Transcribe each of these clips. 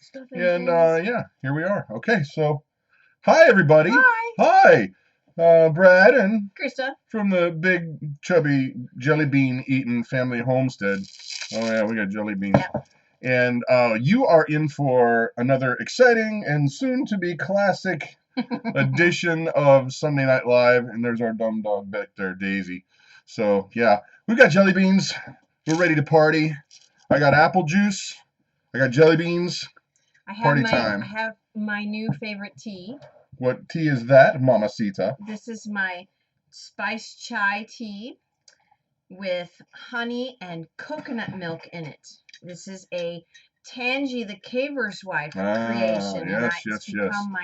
stuff And yeah, here we are. Okay, so hi everybody. Hi. Hi. Brad and Krista. from the big chubby jelly bean eating family homestead. Oh yeah, we got jelly beans. Yeah. And you are in for another exciting and soon to be classic edition of Sunday Night Live. And there's our dumb dog back there, Daisy. So yeah, we've got jelly beans. We're ready to party. I got apple juice. I got jelly beans. Party time. I have my new favorite tea. What tea is that, Mamacita? This is my spice chai tea with honey and coconut milk in it. This is a Tangi the Caver's Wife creation. Yes, It's become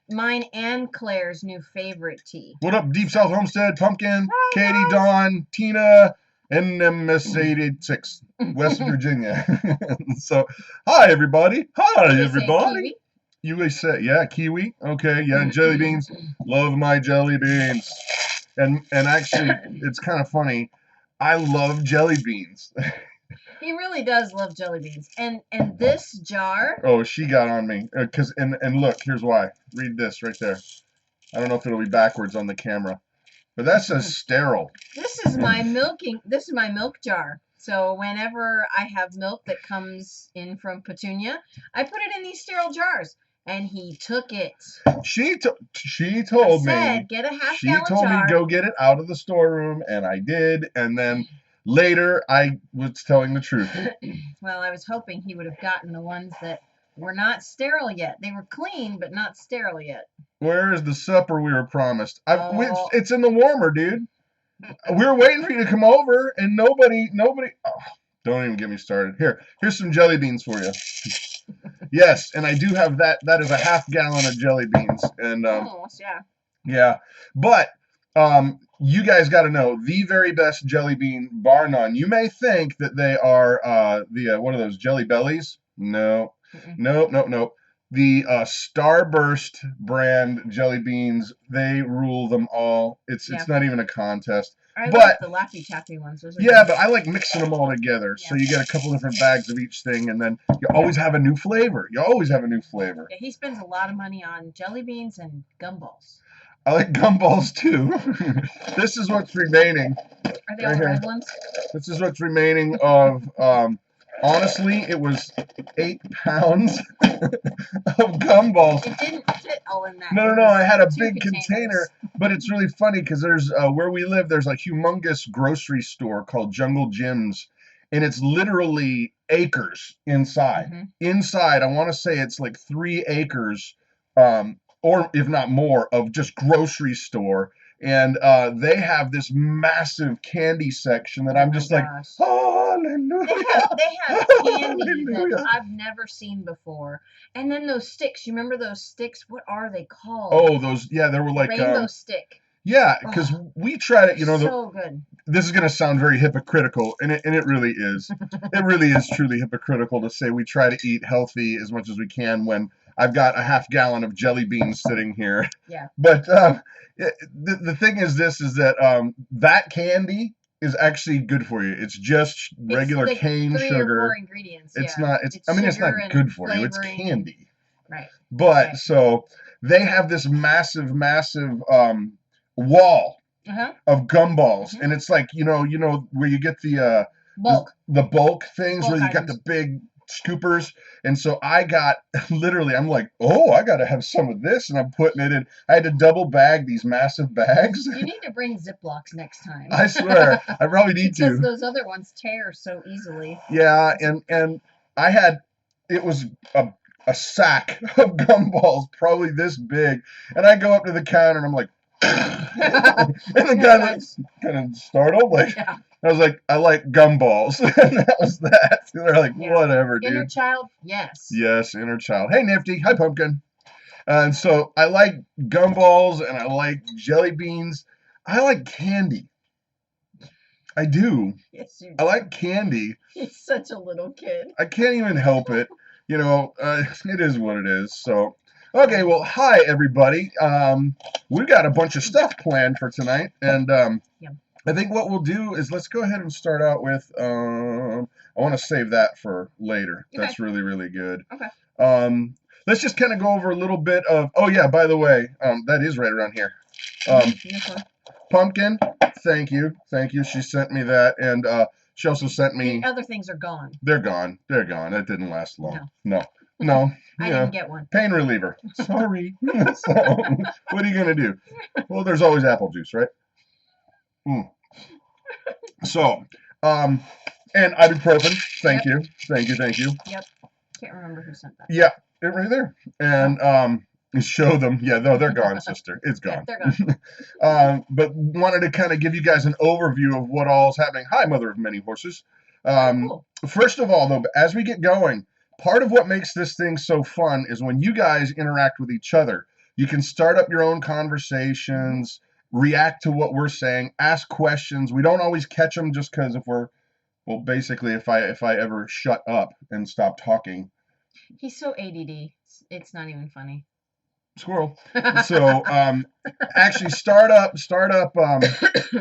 mine and Claire's new favorite tea. What up, Deep South Homestead, Pumpkin, Katie, Dawn, Tina, NMS 86, West Virginia. So, hi everybody. Hi everybody. You say, yeah, kiwi. Okay, yeah, jelly beans. Love my jelly beans. And actually, it's kind of funny. I love jelly beans. He really does love jelly beans. And this jar. Oh, she got on me. And look, here's why. Read this right there. I don't know if it'll be backwards on the camera, but that says sterile. This is my milk jar. So whenever I have milk that comes in from Petunia, I put it in these sterile jars. And he took it. She told me. Get a half-gallon jar. She told me go get it out of the storeroom, and I did. And then later, I was telling the truth. Well, I was hoping he would have gotten the ones that were not sterile yet. They were clean, but not sterile yet. Where is the supper we were promised? It's in the warmer, dude. We were waiting for you to come over, and nobody. Oh, don't even get me started. Here's some jelly beans for you. Yes, and I do have that. That is a half-gallon of jelly beans, and yeah. But you guys got to know the very best jelly bean, bar none. You may think that they are what are those, Jelly Bellies? No, no. The Starburst brand jelly beans, they rule them all. It's not even a contest. I like the Laffy Taffy ones. Those are good. But I like mixing them all together. Yeah. So you get a couple different bags of each thing, and then you always have a new flavor. Yeah, he spends a lot of money on jelly beans and gumballs. I like gumballs too. This is what's remaining. Are they all red ones? This is what's remaining of. Honestly, it was 8 pounds of gumballs. It didn't fit all in that. No. I had a big container, but it's really funny because there's where we live. There's a humongous grocery store called Jungle Jim's, and it's literally acres inside. Mm-hmm. Inside, I want to say it's like 3 acres, or if not more, of just grocery store. And they have this massive candy section that I'm just like, hallelujah. They have candy that I've never seen before. And then those sticks, you remember those sticks? What are they called? Oh, those, yeah, they were like rainbow stick. Yeah, because we tried it, so good. This is going to sound very hypocritical, and it really is. It really is truly hypocritical to say we try to eat healthy as much as we can when I've got a half-gallon of jelly beans sitting here. Yeah. But the thing is that that candy is actually good for you. It's just regular cane sugar. 3 or 4 ingredients. It's not. It's not good for you. It's candy. Right. But so they have this massive wall of gumballs, and it's like you know where you get the bulk things where you got the big scoopers. And so I got literally, I'm like, oh, I got to have some of this, and I'm putting it in. I had to double bag these massive bags. You need to bring Ziplocs next time. I swear, I probably need to. Because those other ones tear so easily. Yeah, and I had, it was a sack of gumballs, probably this big, and I go up to the counter and I'm like, and the guy was kind of startled, like. Yeah. I was like, I like gumballs. And that was that. So they're like, whatever, dude. Inner child? Yes. Yes, inner child. Hey, Nifty. Hi, Pumpkin. And so I like gumballs and I like jelly beans. I like candy. I do. Yes, you do. I like candy. He's such a little kid. I can't even help it. It is what it is. So, okay, well, hi, everybody. We've got a bunch of stuff planned for tonight. And, I think what we'll do is let's go ahead and start out with, I want to save that for later. Okay. That's really, really good. Okay. Let's just kind of go over a little bit of, oh yeah, by the way, that is right around here. Pumpkin, thank you. She sent me that, and she also sent me... The other things are gone. They're gone. It didn't last long. No. I didn't get one. Pain reliever. Sorry. So, what are you going to do? Well, there's always apple juice, right? So, and ibuprofen. Thank you. Yep. Can't remember who sent that. Yeah, right there. And show them. Yeah, no, they're gone, sister. It's gone. Yeah, they're gone. But wanted to kind of give you guys an overview of what all is happening. Hi, mother of many horses. Cool. First of all, though, as we get going, part of what makes this thing so fun is when you guys interact with each other. You can start up your own conversations, react to what we're saying, ask questions. We don't always catch them just because basically if I ever shut up and stop talking. He's so ADD. It's not even funny. Squirrel. So actually start up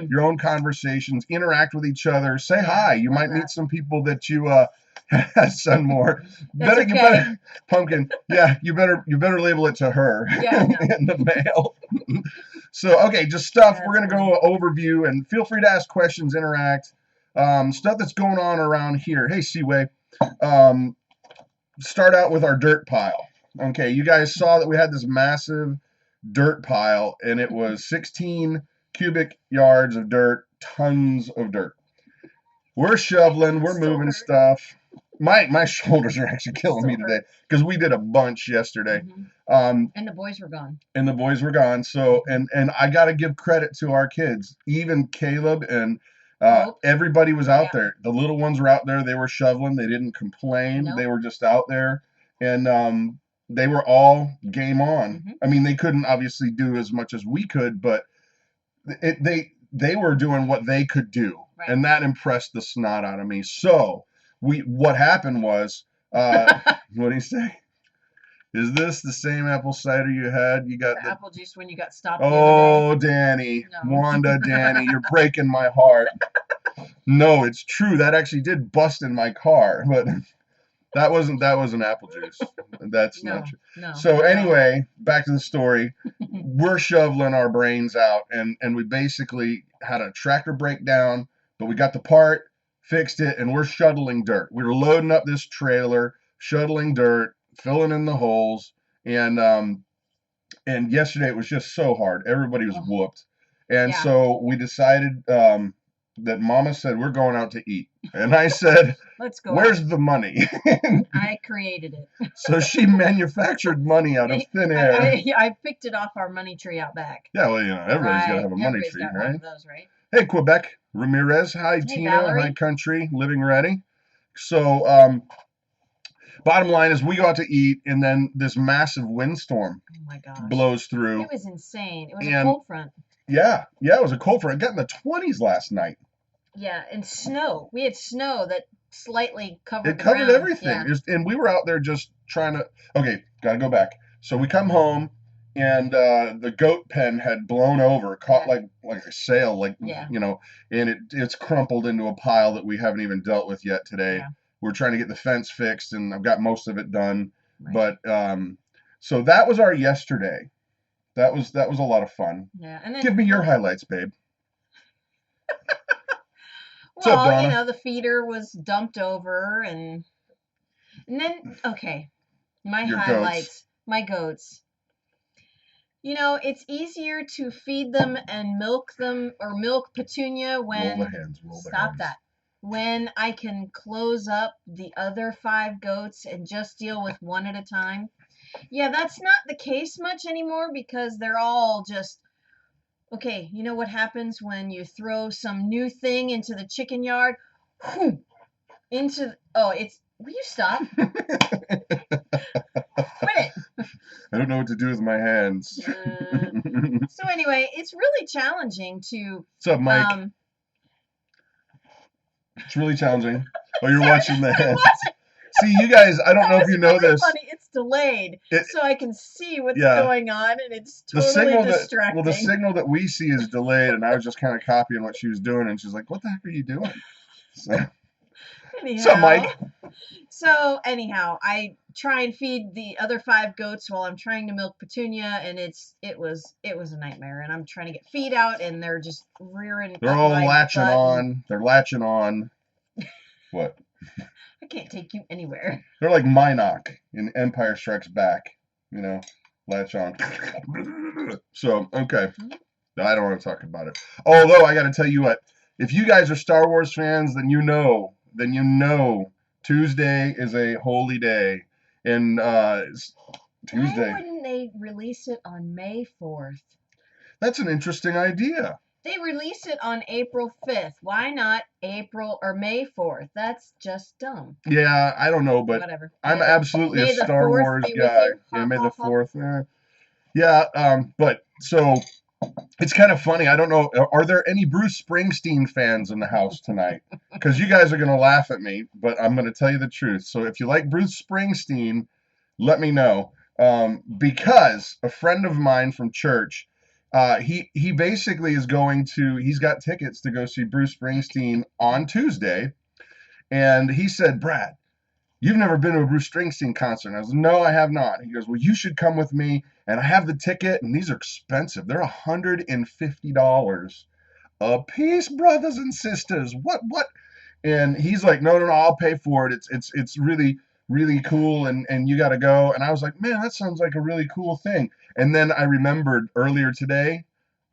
your own conversations, interact with each other, say hi. You might meet some people that you send more. Better Pumpkin. Yeah, you better label it to her in the mail. So okay, just stuff. We're gonna go overview and feel free to ask questions, interact. Stuff that's going on around here. Hey, Seaway. Start out with our dirt pile. Okay, you guys saw that we had this massive dirt pile, and it was 16 cubic yards of dirt, tons of dirt. We're shoveling, we're moving stuff. My shoulders are actually killing me today because we did a bunch yesterday. And the boys were gone. So, and I got to give credit to our kids. Even Caleb and everybody was out there. The little ones were out there. They were shoveling. They didn't complain. They were just out there. And they were all game on. I mean, they couldn't obviously do as much as we could, but they were doing what they could do. Right. And that impressed the snot out of me. So what happened was, what do you say? Is this the same apple cider you had? You got the apple juice when you got stopped. Oh, Danny, no. Wanda, Danny, you're breaking my heart. No, it's true. That actually did bust in my car, but that wasn't apple juice. That's not true. No, so anyway, back to the story. We're shoveling our brains out, and we basically had a tractor breakdown, but we got the part, fixed it, and we're shuttling dirt. We were loading up this trailer, shuttling dirt, filling in the holes, and yesterday it was just so hard. Everybody was whooped, and so we decided that Mama said we're going out to eat, and I said, "Let's go. Where's the money?" I created it. So she manufactured money out of thin air. I picked it off our money tree out back. Yeah, well, everybody's got to have a money tree, got right? One of those, right? Hey, Quebec Ramirez. Hi, hey, Tina. Valerie. Hi, Country. Living Ready. So, bottom line is we go out to eat, and then this massive windstorm blows through. It was insane. It was a cold front. Yeah, it was a cold front. It got in the 20s last night. Yeah, and snow. We had snow that slightly covered the ground. Everything. Yeah. And we were out there just trying to... Okay, got to go back. So we come home, and the goat pen had blown over, caught like a sail, and it's crumpled into a pile that we haven't even dealt with yet today. Yeah. We're trying to get the fence fixed, and I've got most of it done. Right. But so that was our yesterday. That was a lot of fun. Yeah, and then, give me your highlights, babe. Well, the feeder was dumped over, and then my highlights, my goats. It's easier to feed them and milk them or milk Petunia when roll the hands. When I can close up the other 5 goats and just deal with one at a time. Yeah, that's not the case much anymore because they're all just okay, you know what happens when you throw some new thing into the chicken yard? Will you stop? Quit it. I don't know what to do with my hands. So anyway, it's really challenging to... What's up, Mike? It's really challenging. Oh, you're watching the hands. See, you guys, I don't know if you know this. Funny. It's delayed, so I can see what's going on, and it's totally distracting. The signal that we see is delayed, and I was just kind of copying what she was doing, and she's like, "What the heck are you doing?" So, anyhow, what's up, Mike? So anyhow, I try and feed the other 5 goats while I'm trying to milk Petunia, and it was a nightmare. And I'm trying to get feed out, and they're just rearing. They're all latching on. They're latching on. What? I can't take you anywhere. They're like Minoc in Empire Strikes Back. You know, latch on. So okay, I don't want to talk about it. Although I got to tell you what, if you guys are Star Wars fans, then you know. Tuesday is a holy day, and Tuesday. Why wouldn't they release it on May 4th? That's an interesting idea. They released it on April 5th. Why not April or May 4th? That's just dumb. Yeah, I don't know, but whatever. I'm absolutely a Star Wars guy. Yeah, May the 4th. Yeah, but so it's kind of funny. I don't know. Are there any Bruce Springsteen fans in the house tonight? Because you guys are going to laugh at me, but I'm going to tell you the truth. So if you like Bruce Springsteen, let me know. Because a friend of mine from church, he basically is he's got tickets to go see Bruce Springsteen on Tuesday. And he said, Brad, you've never been to a Bruce Springsteen concert. And I was like, no, I have not. He goes, well, you should come with me. And I have the ticket, and these are expensive. They're $150 a piece, brothers and sisters. What? And he's like, no, I'll pay for it. It's really, really cool, and you got to go. And I was like, man, that sounds like a really cool thing. And then I remembered earlier today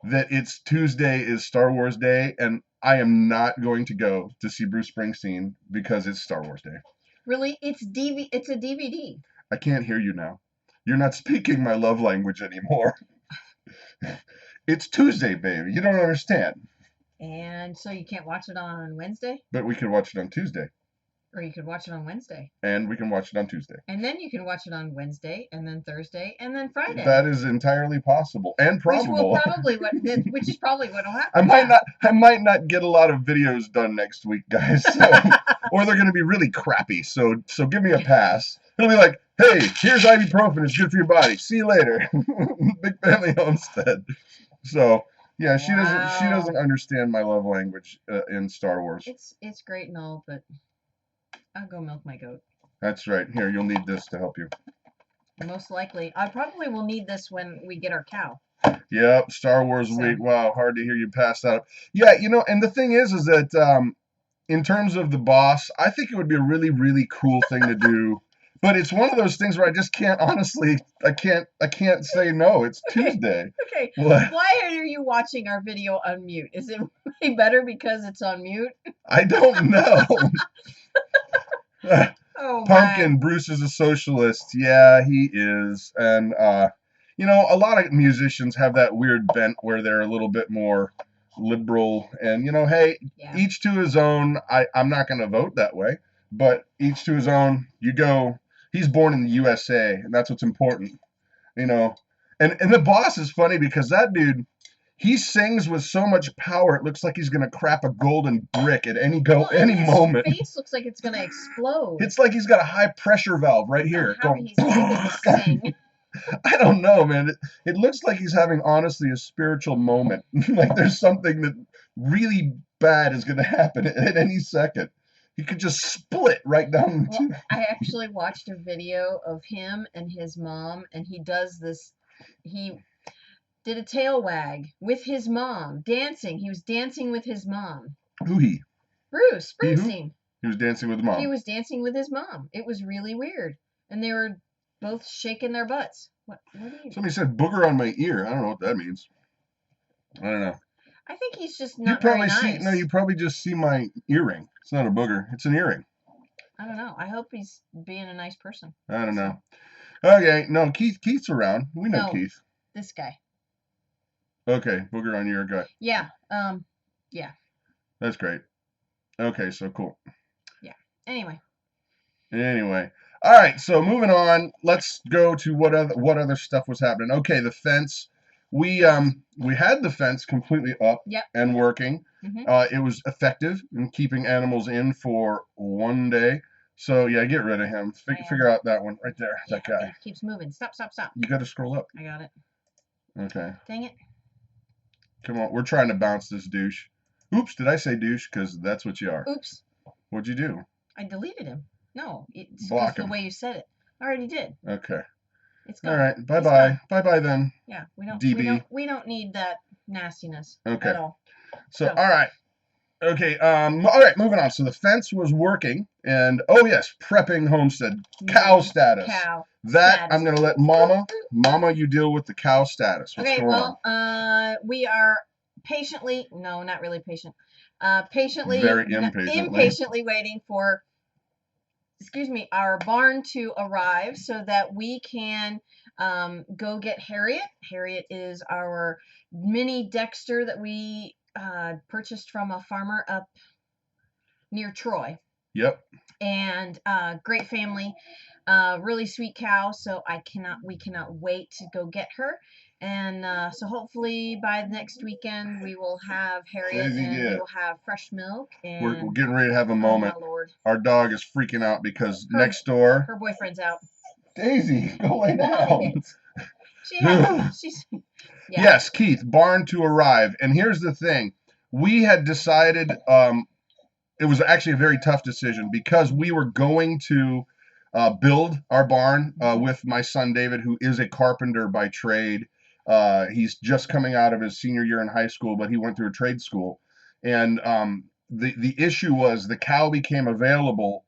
that it's Tuesday is Star Wars Day, and I am not going to go to see Bruce Springsteen because it's Star Wars Day. Really? It's a DVD. I can't hear you now. You're not speaking my love language anymore. It's Tuesday, baby. You don't understand. And so you can't watch it on Wednesday? But we could watch it on Tuesday. Or you could watch it on Wednesday. And we can watch it on Tuesday. And then you can watch it on Wednesday, and then Thursday, and then Friday. That is entirely possible and probable. Which is probably what will happen. I might not get a lot of videos done next week, guys. So, or they're going to be really crappy. So give me a pass. It'll be like, hey, here's ibuprofen. It's good for your body. See you later. Big Family Homestead. So yeah, she doesn't understand my love language in Star Wars. It's great and all, but I'll go milk my goat. That's right. Here, you'll need this to help you. Most likely. I probably will need this when we get our cow. Yep, Star Wars week. Wow, hard to hear you pass that up. Yeah, and the thing is that in terms of the boss, I think it would be a really, really cool thing to do. But it's one of those things where I just can't, honestly, I can't say no. It's Tuesday. Okay. What? Why are you watching our video on mute? Is it way better because it's on mute? I don't know. Oh, Pumpkin, man. Bruce is a socialist. Yeah, he is. And, a lot of musicians have that weird bent where they're a little bit more liberal. And, hey, each to his own. I'm not going to vote that way, but each to his own. You go. He's born in the USA, and that's what's important. And the boss is funny because that dude, he sings with so much power, it looks like he's going to crap a golden brick at any moment. His face looks like it's going to explode. It's like he's got a high pressure valve right here. How he's able to sing. I don't know, man. It looks like he's having, honestly, a spiritual moment. Like there's something that really bad is going to happen at any second. He could just split right down. Well, I actually watched a video of him and his mom, and he does this. He did a tail wag with his mom, dancing. He was dancing with his mom. Who he? Bruce Springsteen. He was dancing with mom. He was dancing with his mom. It was really weird, and they were both shaking their butts. What are you? Somebody said booger on my ear. I don't know what that means. I don't know. I think he's just not very nice. You probably just see my earring. It's not a booger. It's an earring. I don't know. I hope he's being a nice person. I don't know. Okay, no, Keith's around. We know Keith. This guy. Okay, booger on your gut. Yeah. Yeah. That's great. Okay, so cool. Yeah. Anyway. All right, so moving on. Let's go to what other stuff was happening. Okay, the fence. We had the fence completely up and working. Mm-hmm. It was effective in keeping animals in for one day. So yeah, get rid of him. Figure out that one right there. That guy. It keeps moving. Stop. You got to scroll up. I got it. Okay. Dang it. Come on, we're trying to bounce this douche. Oops, did I say douche? Because that's what you are. Oops. What'd you do? I deleted him. No, it's Block just the him. way you said it. I already did. Okay. It's gone. All right. Bye-bye. Bye-bye then. Yeah, DB. we don't need that nastiness Okay. at all. So, all right. Okay, all right, moving on. So the fence was working, and oh yes, prepping homestead, cow status. Cow that status. I'm gonna let Mama, you deal with the cow status. What's okay, going well, on? We are patiently, no, not really patient, patiently, very impatiently waiting for, excuse me, our barn to arrive so that we can go get Harriet. Harriet is our mini Dexter that we purchased from a farmer up near Troy. Yep. And great family, really sweet cow. So we cannot wait to go get her. And so hopefully by next weekend we will have Harriet and we will have fresh milk. And we're getting ready to have a moment. Oh my Lord. Our dog is freaking out because next door. Her boyfriend's out. Daisy, go lay down. She's. Yeah. Yes, Keith, barn to arrive. And here's the thing. We had decided, it was actually a very tough decision because we were going to build our barn with my son David, who is a carpenter by trade. He's just coming out of his senior year in high school, but he went through a trade school. And the issue was the cow became available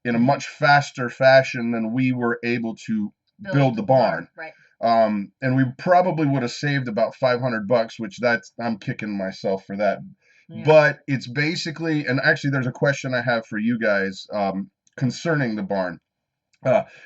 in a much faster fashion than we were able to build the barn. Right. And we probably would have saved about $500, which I'm kicking myself for that. Yeah. But it's basically, and actually there's a question I have for you guys concerning the barn.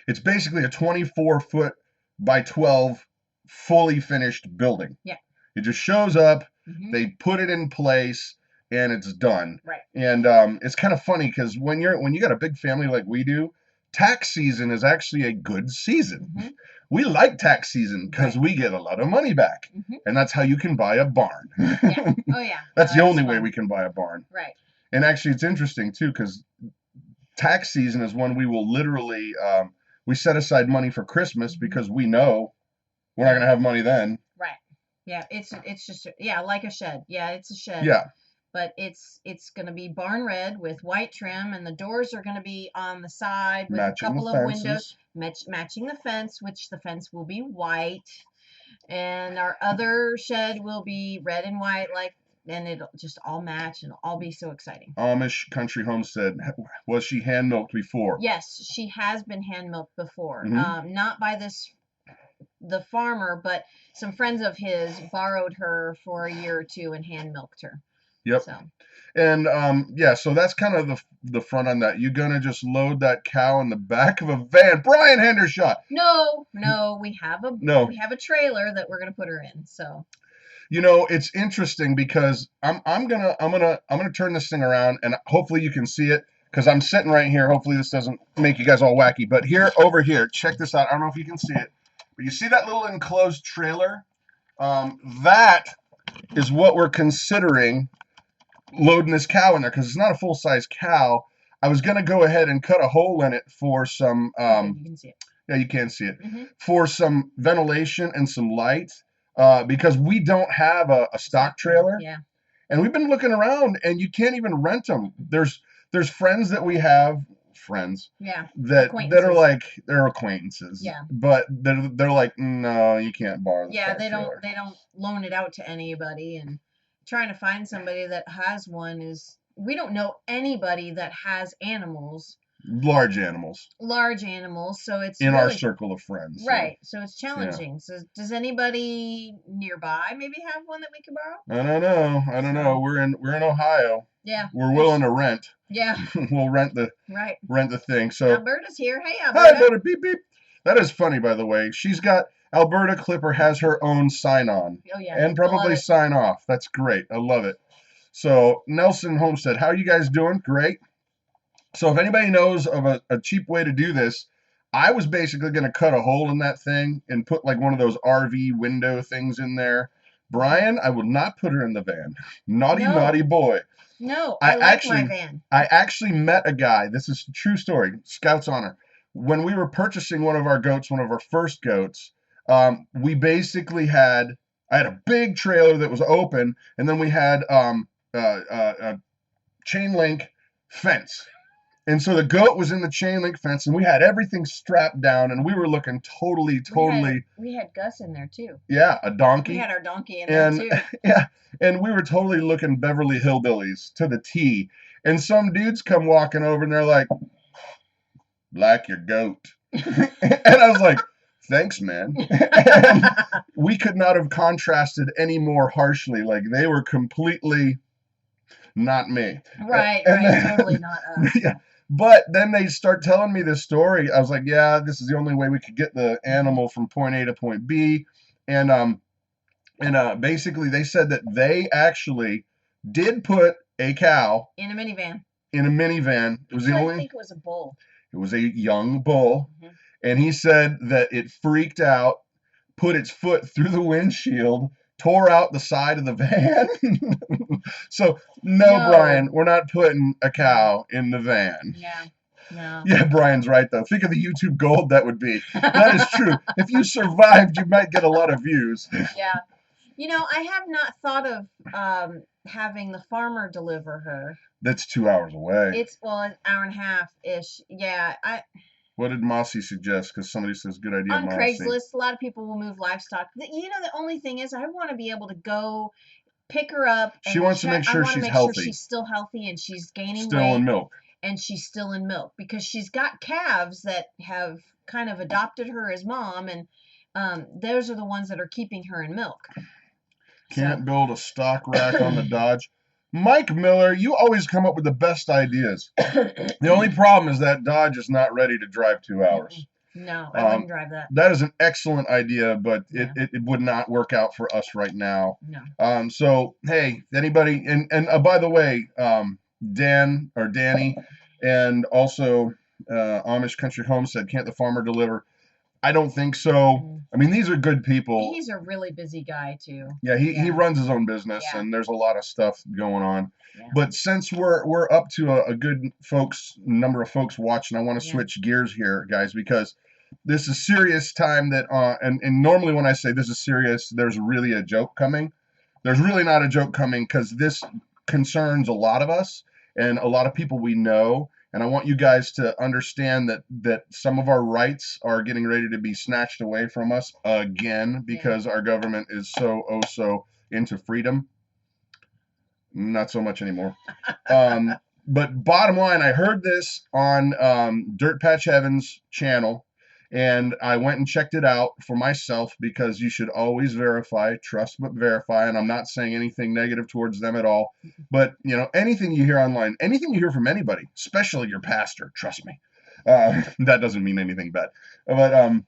It's basically a 24-foot by 12 fully finished building. Yeah. It just shows up, they put it in place, and it's done. Right. And it's kind of funny because when you got a big family like we do, tax season is actually a good season. We like tax season because we get a lot of money back. And that's how you can buy a barn. Yeah. Oh, yeah. That's the only way we can buy a barn. Right. And actually, it's interesting, too, because tax season is when we will literally, we set aside money for Christmas because we know we're not going to have money then. Right. Yeah. It's just, like a shed. Yeah, it's a shed. Yeah. But it's going to be barn red with white trim, and the doors are going to be on the side with a couple of windows matching the fence, which the fence will be white, and our other shed will be red and white, and it'll just all match and all be so exciting. Amish country homestead. Was she hand milked before? Yes, she has been hand milked before. Not by the farmer, but some friends of his borrowed her for a year or two and hand milked her. Yep. So. And so that's kind of the front on that. You're gonna just load that cow in the back of a van. Brian Hendershot. No, we have a trailer that we're gonna put her in. So. It's interesting because I'm gonna turn this thing around and hopefully you can see it because I'm sitting right here. Hopefully this doesn't make you guys all wacky. But over here, check this out. I don't know if you can see it, but you see that little enclosed trailer? That is what we're considering loading this cow in there because it's not a full-size cow. I was going to go ahead and cut a hole in it for some you can see it. Yeah, you can see it. For some ventilation and some light because we don't have a stock trailer. Yeah. And we've been looking around and you can't even rent them. There's friends that we have that are like they're acquaintances. Yeah. But they're like, no, you can't borrow the they don't loan it out to anybody, and trying to find somebody that has one we don't know anybody that has animals. Large animals. So it's in our circle of friends. Right. So it's challenging. Yeah. So does anybody nearby maybe have one that we could borrow? I don't know. We're in Ohio. Yeah. We're willing to rent. Yeah. We'll rent the thing. So Alberta's here. Hey, Alberta. Hi, Alberta. Beep beep. That is funny, by the way. Alberta Clipper has her own sign on. Oh yeah. And probably sign off. That's great. I love it. So Nelson Homestead, how are you guys doing? Great. So if anybody knows of a cheap way to do this, I was basically going to cut a hole in that thing and put like one of those RV window things in there. Brian, I will not put her in the van. Naughty boy. No, I like my van. I actually met a guy. This is a true story. Scout's honor. When we were purchasing one of our first goats, we basically I had a big trailer that was open, and then we had a chain link fence. And so the goat was in the chain link fence, and we had everything strapped down, and we were looking totally. We had Gus in there too. Yeah, a donkey. We had our donkey in there too. Yeah, and we were totally looking Beverly Hillbillies to the T. And some dudes come walking over, and they're like, "Like your goat," and I was like, "Thanks, man." And we could not have contrasted any more harshly. Like they were completely not me. Right, totally not us. Yeah. But then they start telling me this story. I was like, yeah, this is the only way we could get the animal from point A to point B. And basically they said that they actually did put a cow in a minivan. It was I think it was a bull. It was a young bull. Mm-hmm. And he said that it freaked out, put its foot through the windshield, tore out the side of the van. So, no, Brian, we're not putting a cow in the van. Yeah. No. Yeah, Brian's right, though. Think of the YouTube gold that would be. That is true. If you survived, you might get a lot of views. Yeah. You know, I have not thought of having the farmer deliver her. That's 2 hours away. It's, an hour and a half-ish. Yeah. What did Mossy suggest? Because somebody says, good idea, on Mossy. Craigslist, a lot of people will move livestock. You know, the only thing is I want to be able to go pick her up. She wants to make sure she's healthy. Sure she's still healthy and she's gaining weight. Still in milk. And she's still in milk because she's got calves that have kind of adopted her as mom, and those are the ones that are keeping her in milk. Can't build a stock rack on the Dodge. Mike Miller, you always come up with the best ideas. The only problem is that Dodge is not ready to drive 2 hours. No, I wouldn't drive that. That is an excellent idea, but it would not work out for us right now. No. So, hey, anybody, and by the way, Dan or Danny, and also Amish Country Homestead, can't the farmer deliver? I don't think so. I mean, these are good people. He's a really busy guy too. Yeah, he runs his own business, and there's a lot of stuff going on. Yeah. But since we're up to a good number of folks watching, I want to switch gears here, guys, because this is serious time that and normally when I say this is serious, there's really a joke coming. There's really not a joke coming because this concerns a lot of us and a lot of people we know. And I want you guys to understand that some of our rights are getting ready to be snatched away from us again because our government is so into freedom. Not so much anymore. But bottom line, I heard this on Dirt Patch Heaven's channel, and I went and checked it out for myself because you should always verify, trust but verify, and I'm not saying anything negative towards them at all. But, you know, anything you hear online, anything you hear from anybody, especially your pastor, trust me, that doesn't mean anything bad. But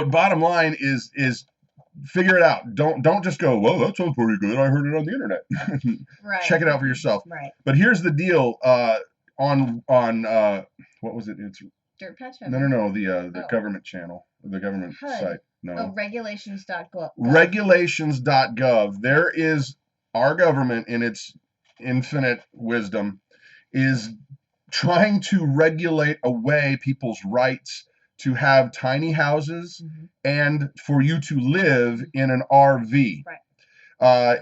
bottom line is figure it out. Don't just go, well, that sounds pretty good. I heard it on the internet. Right. Check it out for yourself. Right. But here's the deal. On what was it? It's Dirt Patch Heaven? No. The government channel, the government site. No. Oh, regulations.gov. Regulations.gov. There is our government in its infinite wisdom is trying to regulate away people's rights to have tiny houses and for you to live in an RV. Right.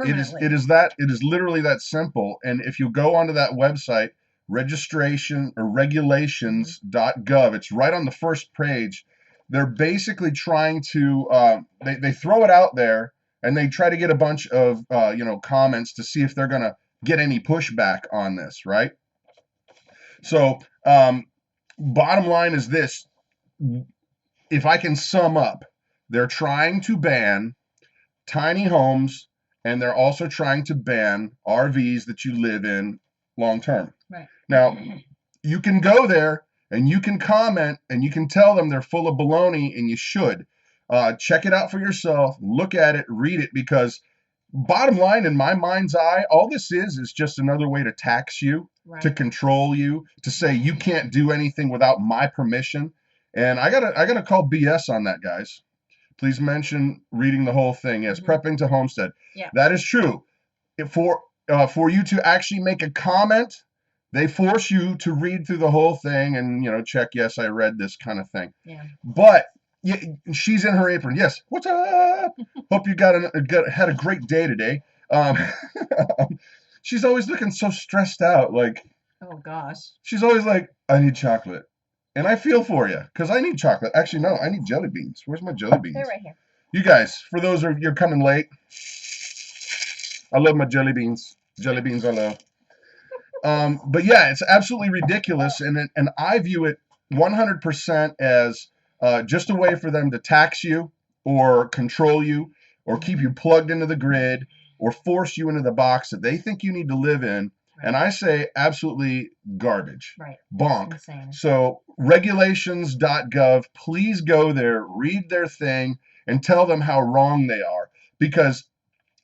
It is literally that simple. And if you go onto that website, registration or regulations.gov, it's right on the first page. They're basically trying to they throw it out there and they try to get a bunch of comments to see if they're gonna get any pushback on this, right? So bottom line is this: if I can sum up, they're trying to ban tiny homes and they're also trying to ban RVs that you live in long term. Right. Now, you can go there and you can comment and you can tell them they're full of baloney, and you should. Check it out for yourself, look at it, read it, because bottom line, in my mind's eye, all this is just another way to tax you, to control you, to say you can't do anything without my permission. And I gotta call BS on that, guys. Please mention reading the whole thing. Yes, prepping to homestead. Yeah. That is true. For you to actually make a comment, they force you to read through the whole thing and, check, yes, I read this kind of thing. Yeah. But she's in her apron. Yes, what's up? Hope you had a great day today. She's always looking so stressed out. Like, Oh, gosh. She's always like, I need chocolate. And I feel for you, because I need chocolate. Actually, no, I need jelly beans. Where's my jelly beans? They're right here. You guys, for those of you're coming late, I love my jelly beans. Jelly beans I love. But yeah, it's absolutely ridiculous, and I view it 100% as just a way for them to tax you or control you or keep you plugged into the grid or force you into the box that they think you need to live in. Right. And I say absolutely garbage. Right. Bonk. Insane. So regulations.gov, please go there, read their thing, and tell them how wrong they are. Because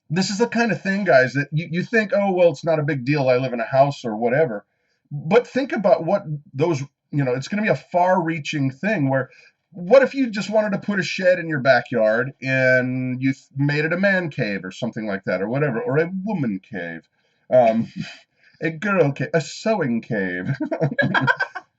this is the kind of thing, guys, that you think, oh, well, it's not a big deal. I live in a house or whatever. But think about what those, it's going to be a far-reaching thing where what if you just wanted to put a shed in your backyard and you made it a man cave or something like that or whatever, or a woman cave, a girl cave, a sewing cave,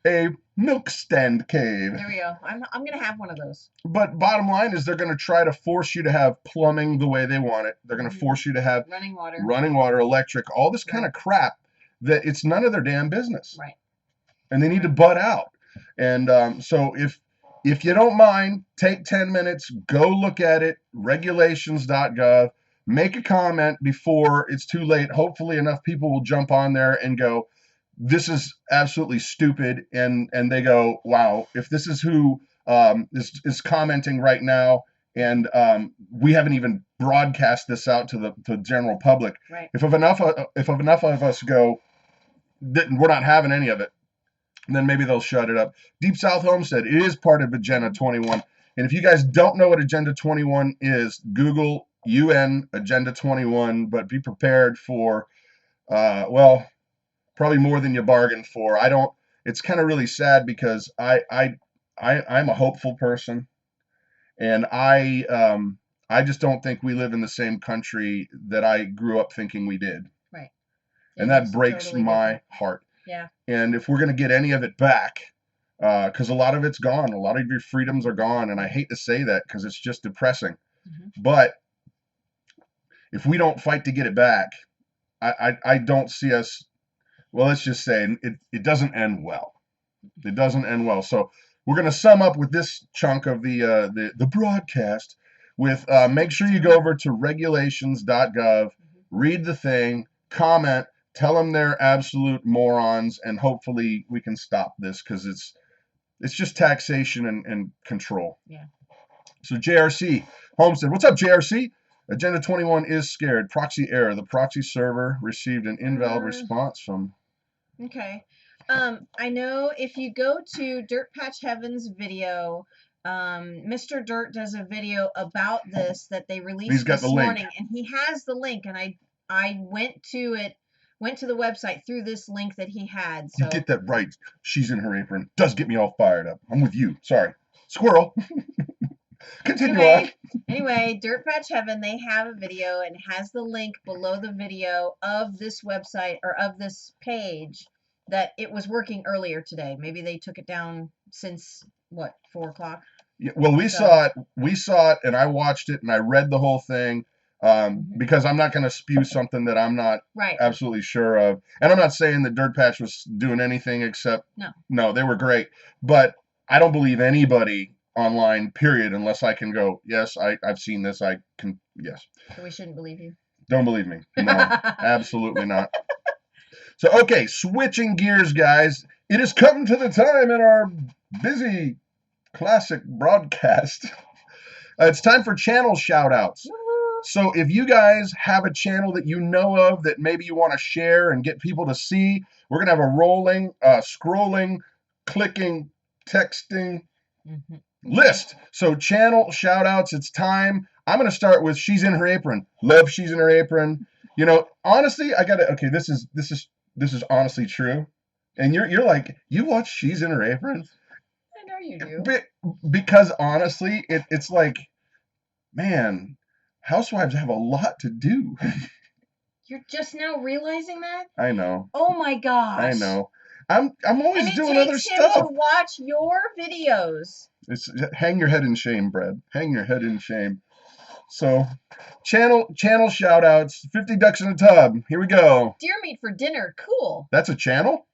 a milk stand cave. There we go. I'm going to have one of those. But bottom line is they're going to try to force you to have plumbing the way they want it. They're going to force you to have running water, electric, all this kind of crap that it's none of their damn business. Right. And they need to butt out. And so if you don't mind, take 10 minutes, go look at it, regulations.gov, make a comment before it's too late. Hopefully enough people will jump on there and go, this is absolutely stupid, and they go, wow, if this is who is commenting right now, and we haven't even broadcast this out to the general public. Right. If enough of us go, we're not having any of it, then maybe they'll shut it up. Deep South Homestead is part of Agenda 21, and if you guys don't know what Agenda 21 is, Google UN Agenda 21, but be prepared for, probably more than you bargained for. It's kind of really sad because I'm a hopeful person, and I just don't think we live in the same country that I grew up thinking we did. Right. And that breaks totally my heart. Yeah. And if we're going to get any of it back, because a lot of it's gone, a lot of your freedoms are gone, and I hate to say that because it's just depressing. Mm-hmm. But if we don't fight to get it back, I don't see us. Well, let's just say it doesn't end well. It doesn't end well. So we're going to sum up with this chunk of the broadcast with make sure you go over to regulations.gov, read the thing, comment, tell them they're absolute morons, and hopefully we can stop this because it's just taxation and control. Yeah. So JRC Homestead, what's up, JRC? Agenda 21 is scared. Proxy error. The proxy server received an invalid response from. Okay. I know if you go to Dirt Patch Heaven's video, Mr. Dirt does a video about this that they released this morning, and he has the link, and I went to the website through this link that he had. So you get that right. She's in her apron. Does get me all fired up. I'm with you. Sorry. Squirrel. Continue on. Anyway, Dirt Patch Heaven, they have a video and has the link below the video of this website or of this page that it was working earlier today. Maybe they took it down since, 4 o'clock? Yeah, well, we saw it, and I watched it, and I read the whole thing because I'm not going to spew something that I'm not absolutely sure of. And I'm not saying that Dirt Patch was doing anything except, no, they were great. But I don't believe anybody online, period, unless I can go, yes, I've seen this, I can, yes. So we shouldn't believe you? Don't believe me. No, absolutely not. So, okay, switching gears, guys. It has come to the time in our busy classic broadcast. It's time for channel shout-outs. So if you guys have a channel that you know of that maybe you want to share and get people to see, we're going to have a rolling, scrolling, clicking, texting list. So channel shout-outs, it's time. I'm going to start with She's in Her Apron. Love She's in Her Apron. Honestly, okay, this is honestly true. And you're like, you watch She's in Her Apron? I know you do. Because honestly, it's like, man, housewives have a lot to do. You're just now realizing that? I know. Oh my gosh. I know. I'm always doing other stuff. Him to watch your videos. Hang your head in shame, Brad. Hang your head in shame. So, channel shout outs. 50 ducks in a tub. Here we go. Deer meat for dinner. Cool. That's a channel?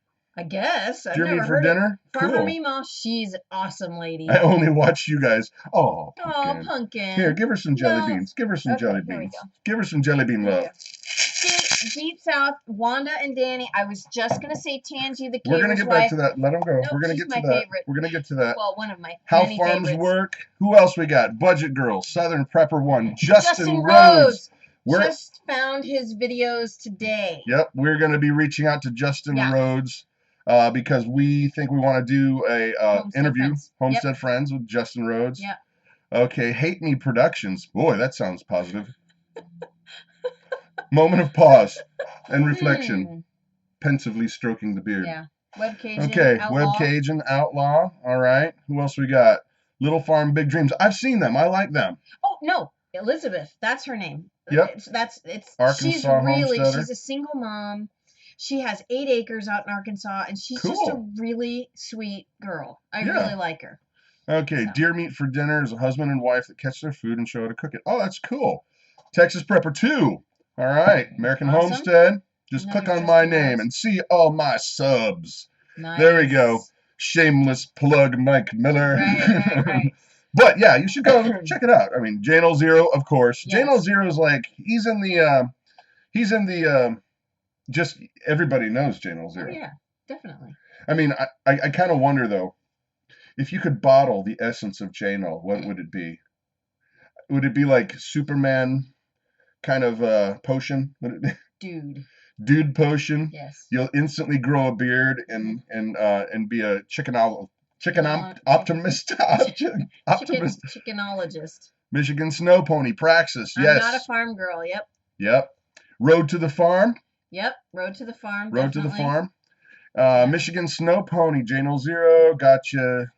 I guess. I've Deer never meat for heard dinner? it. Farmer Cool. Meemaw, she's an awesome lady. I only watch you guys. Oh, Oh, pumpkin. pumpkin. Here, give her some jelly No. beans. Give her some Okay, jelly here we beans. go. Give her some jelly bean There you love. go. See, Deep South, Wanda and Danny. I was just gonna say Tangi the We're gonna Caver's get wife. back to that. Let them go. Nope, We're gonna she's get to my that. favorite. We're gonna get to that. Well, one of my How many farms favorites. work. Who else we got? Budget Girl, Southern Prepper One, Justin Rhodes. Just found his videos today. Yep, we're gonna be reaching out to Justin Rhodes because we think we want to do a interview, Friends. Homestead Friends with Justin Rhodes. Yep. Okay, Hate Me Productions. Boy, that sounds positive. Moment of pause and reflection. Pensively stroking the beard. Yeah. Web Cajun Okay, Outlaw. Web Cajun Outlaw. All right. Who else we got? Little Farm Big Dreams. I've seen them. I like them. Oh no, Elizabeth. That's her name. Yep. It's Arkansas she's really homesteader. she's a single mom. She has 8 acres out in Arkansas, and she's just a really sweet girl. I really like her. Okay, Deer Meat for Dinner is a husband and wife that catch their food and show how to cook it. Oh, that's cool. Texas Prepper 2. All right. American Homestead. Just click on my name and see all my subs. Nice. There we go. Shameless plug, Mike Miller. Right. But yeah, you should go check it out. I mean, Jano Zero, of course. Yes. Jano Zero is like he's in the just everybody knows Jano Zero. Oh, yeah, definitely. I mean, I kind of wonder though, if you could bottle the essence of Jano, what would it be? Would it be like Superman kind of potion? Would it Dude potion. Yes. You'll instantly grow a beard and be a optimist. Chickenologist. Michigan Snow Pony Praxis. Yes. I'm not a farm girl. Yep. Yep. Road to the Farm. Yep. Road to the Farm. Road to the Farm. Michigan Snow Pony. Jano Zero. Gotcha.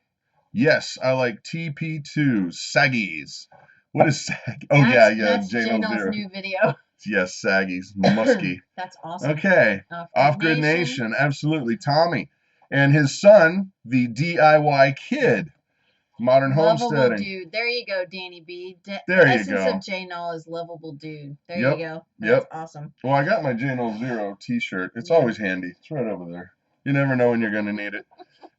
Yes, I like TP2 Saggies. What is Sag? Oh yeah. That's Jano Zero. new video. Yes, Saggies. Musky. That's awesome. Okay. Off-Grid Nation. Absolutely. Tommy. And his son, the DIY Kid. Modern Homesteading. Lovable dude. There you go, Danny B. There you Essence go. of J-Null is lovable dude. There you go. That's awesome. Well, I got my Jano Zero t-shirt. It's always handy. It's right over there. You never know when you're going to need it.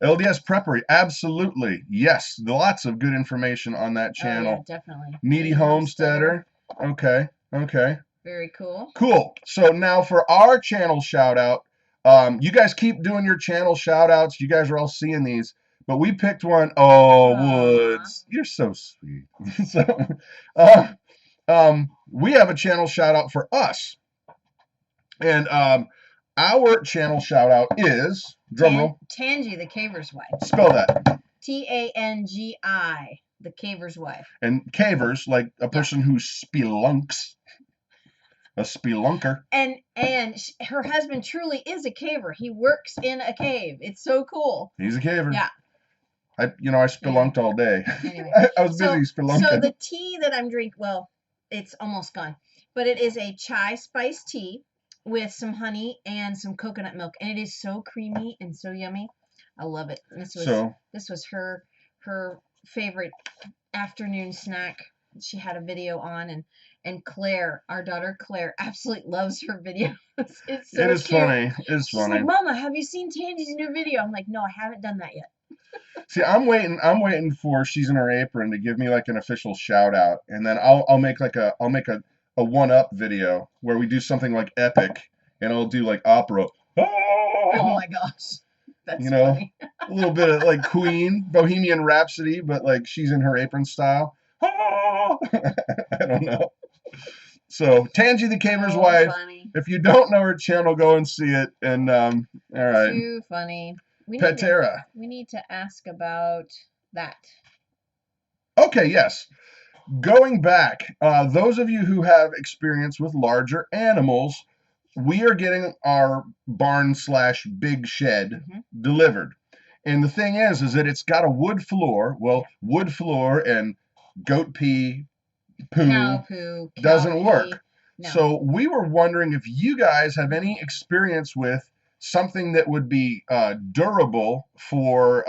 LDS Preppery. Absolutely. Yes. Lots of good information on that channel. Oh, yeah, definitely. Needy Homesteader. Okay. Very cool. Cool. So now for our channel shout out, you guys keep doing your channel shout outs. You guys are all seeing these, but we picked one. Oh, Woods, you're so sweet. So, we have a channel shout out for us, and our channel shout out is drumroll. Tangi the Caver's wife. Spell that. Tangi, the Caver's wife. And cavers, like a person who spelunks. A spelunker. And her husband truly is a caver. He works in a cave. It's so cool. He's a caver. Yeah. I spelunked all day. Anyway. I was busy spelunking. So the tea that I'm drinking, well, it's almost gone, but it is a chai spice tea with some honey and some coconut milk, and it is so creamy and so yummy. I love it. This was her favorite afternoon snack. She had a video on, and Claire, our daughter Claire, absolutely loves her videos. It's so cute. Funny. It's She's funny. like, Mama, have you seen Tangi's new video? I'm like, no, I haven't done that yet. See, I'm waiting for She's in Her Apron to give me like an official shout out, and then I'll make a one up video where we do something like epic, and I'll do like opera. Oh my gosh. That's funny. A little bit of like Queen, Bohemian Rhapsody, but like She's in Her Apron style. I don't know. So Tangi the Caver's wife. Funny. If you don't know her channel, go and see it. And all right. Too funny. Petera. We need to ask about that. Okay. Yes. Going back, those of you who have experience with larger animals, we are getting our barn/big shed delivered. And the thing is that it's got a wood floor. Well, wood floor and goat pee, cow poo doesn't work. No. So we were wondering if you guys have any experience with something that would be durable for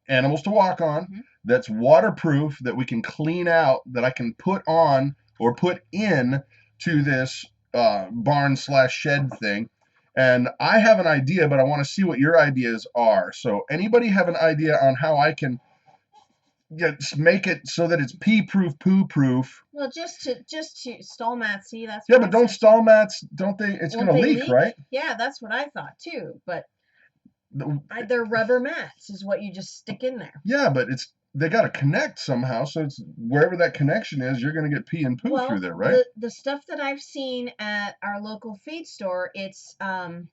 animals to walk on, that's waterproof, that we can clean out, that I can put on or put in to this barn/shed thing. And I have an idea, but I want to see what your ideas are. So anybody have an idea on how I can make it so that it's pee-proof, poo-proof? Well, just to stall mats. See, that's yeah, but don't stall mats? Don't they? It's going to leak, right? Yeah, that's what I thought too. But they're rubber mats, is what you just stick in there. Yeah, but they got to connect somehow. So it's wherever that connection is, you're going to get pee and poo through there, right? The stuff that I've seen at our local feed store, it's add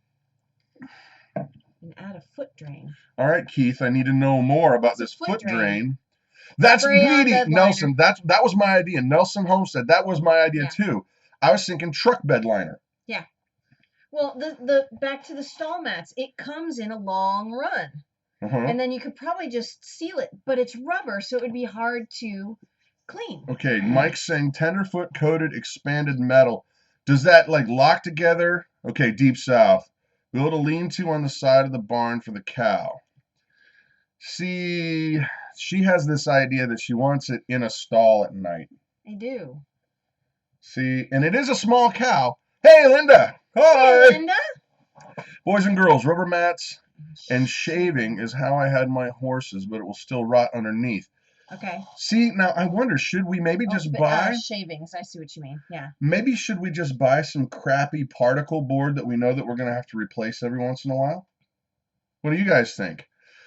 a foot drain. All right, Keith, I need to know more about this foot drain. That's greedy, Nelson. That was my idea. Nelson Homestead. That was my idea too. I was thinking truck bed liner. Yeah. Well, the back to the stall mats. It comes in a long run, and then you could probably just seal it, but it's rubber, so it would be hard to clean. Okay, Mike's saying tenderfoot coated expanded metal. Does that like lock together? Okay, Deep South. Build a lean-to on the side of the barn for the cow. See, she has this idea that she wants it in a stall at night. I do. See, and it is a small cow. Hey, Linda. Hi. Hey, Linda. Boys and girls, rubber mats and shaving is how I had my horses, but it will still rot underneath. Okay. See, now I wonder, should we maybe just buy shavings? I see what you mean. Yeah. Maybe should we just buy some crappy particle board that we know that we're going to have to replace every once in a while? What do you guys think?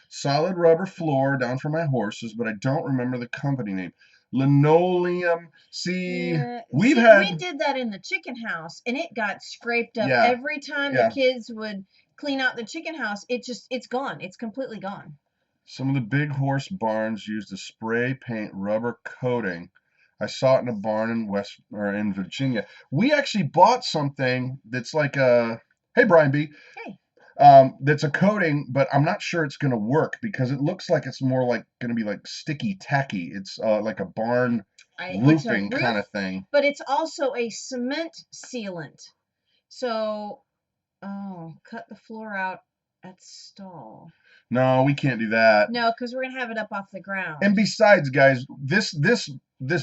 Solid rubber floor down for my horses, but I don't remember the company name. Linoleum. See, we did that in the chicken house, and it got scraped up every time the kids would clean out the chicken house. It's gone. It's completely gone. Some of the big horse barns used a spray paint rubber coating. I saw it in a barn in Virginia. We actually bought something that's like a hey Brian B. Hey. That's a coating, but I'm not sure it's going to work because it looks like it's more like going to be like sticky tacky. It's like a barn roofing kind of thing. But it's also a cement sealant. So, cut the floor out at stall. No, we can't do that. No, because we're gonna have it up off the ground. And besides, guys, this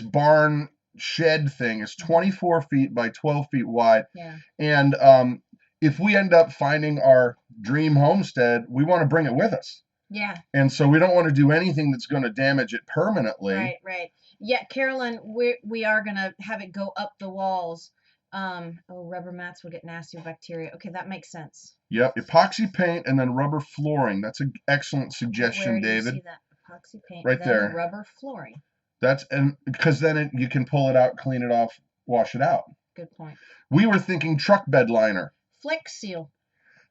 barn shed thing is 24 feet by 12 feet wide. Yeah. And if we end up finding our dream homestead, we want to bring it with us. Yeah. And so we don't want to do anything that's going to damage it permanently. Right. Yeah, Carolyn, we are going to have it go up the walls. Rubber mats will get nasty with bacteria. Okay, that makes sense. Yep, epoxy paint and then rubber flooring. That's an excellent suggestion, David. Where do you see that? Epoxy paint. Right there. Rubber flooring. Because then you can pull it out, clean it off, wash it out. Good point. We were thinking truck bed liner. Flex seal.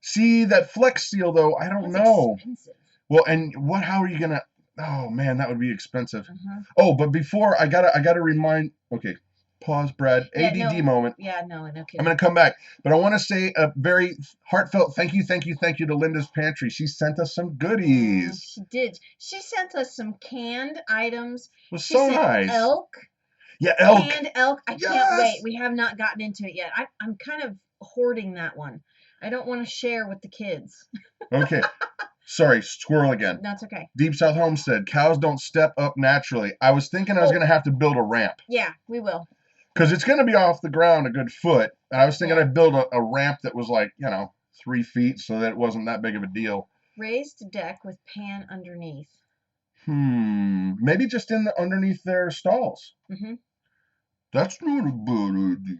See, that flex seal though, I don't know. Expensive. Well, and how are you gonna? Oh man, that would be expensive. Oh, but before I gotta remind. Okay, pause, Brad. ADD moment. Yeah, no kidding. I'm gonna come back, but I want to say a very heartfelt thank you to Linda's Pantry. She sent us some goodies. She did. She sent us some canned items. It was so nice. Elk. Yeah, elk. Canned elk. I can't wait. We have not gotten into it yet. I'm kind of hoarding that one. I don't want to share with the kids. Okay. Sorry, squirrel again. That's okay. Deep South Homestead. Cows don't step up naturally. I was thinking I was going to have to build a ramp. Yeah, we will. Because it's going to be off the ground a good foot. And I was thinking I'd build a ramp that was like, 3 feet so that it wasn't that big of a deal. Raised deck with pan underneath. Maybe just underneath their stalls. That's not a bad idea.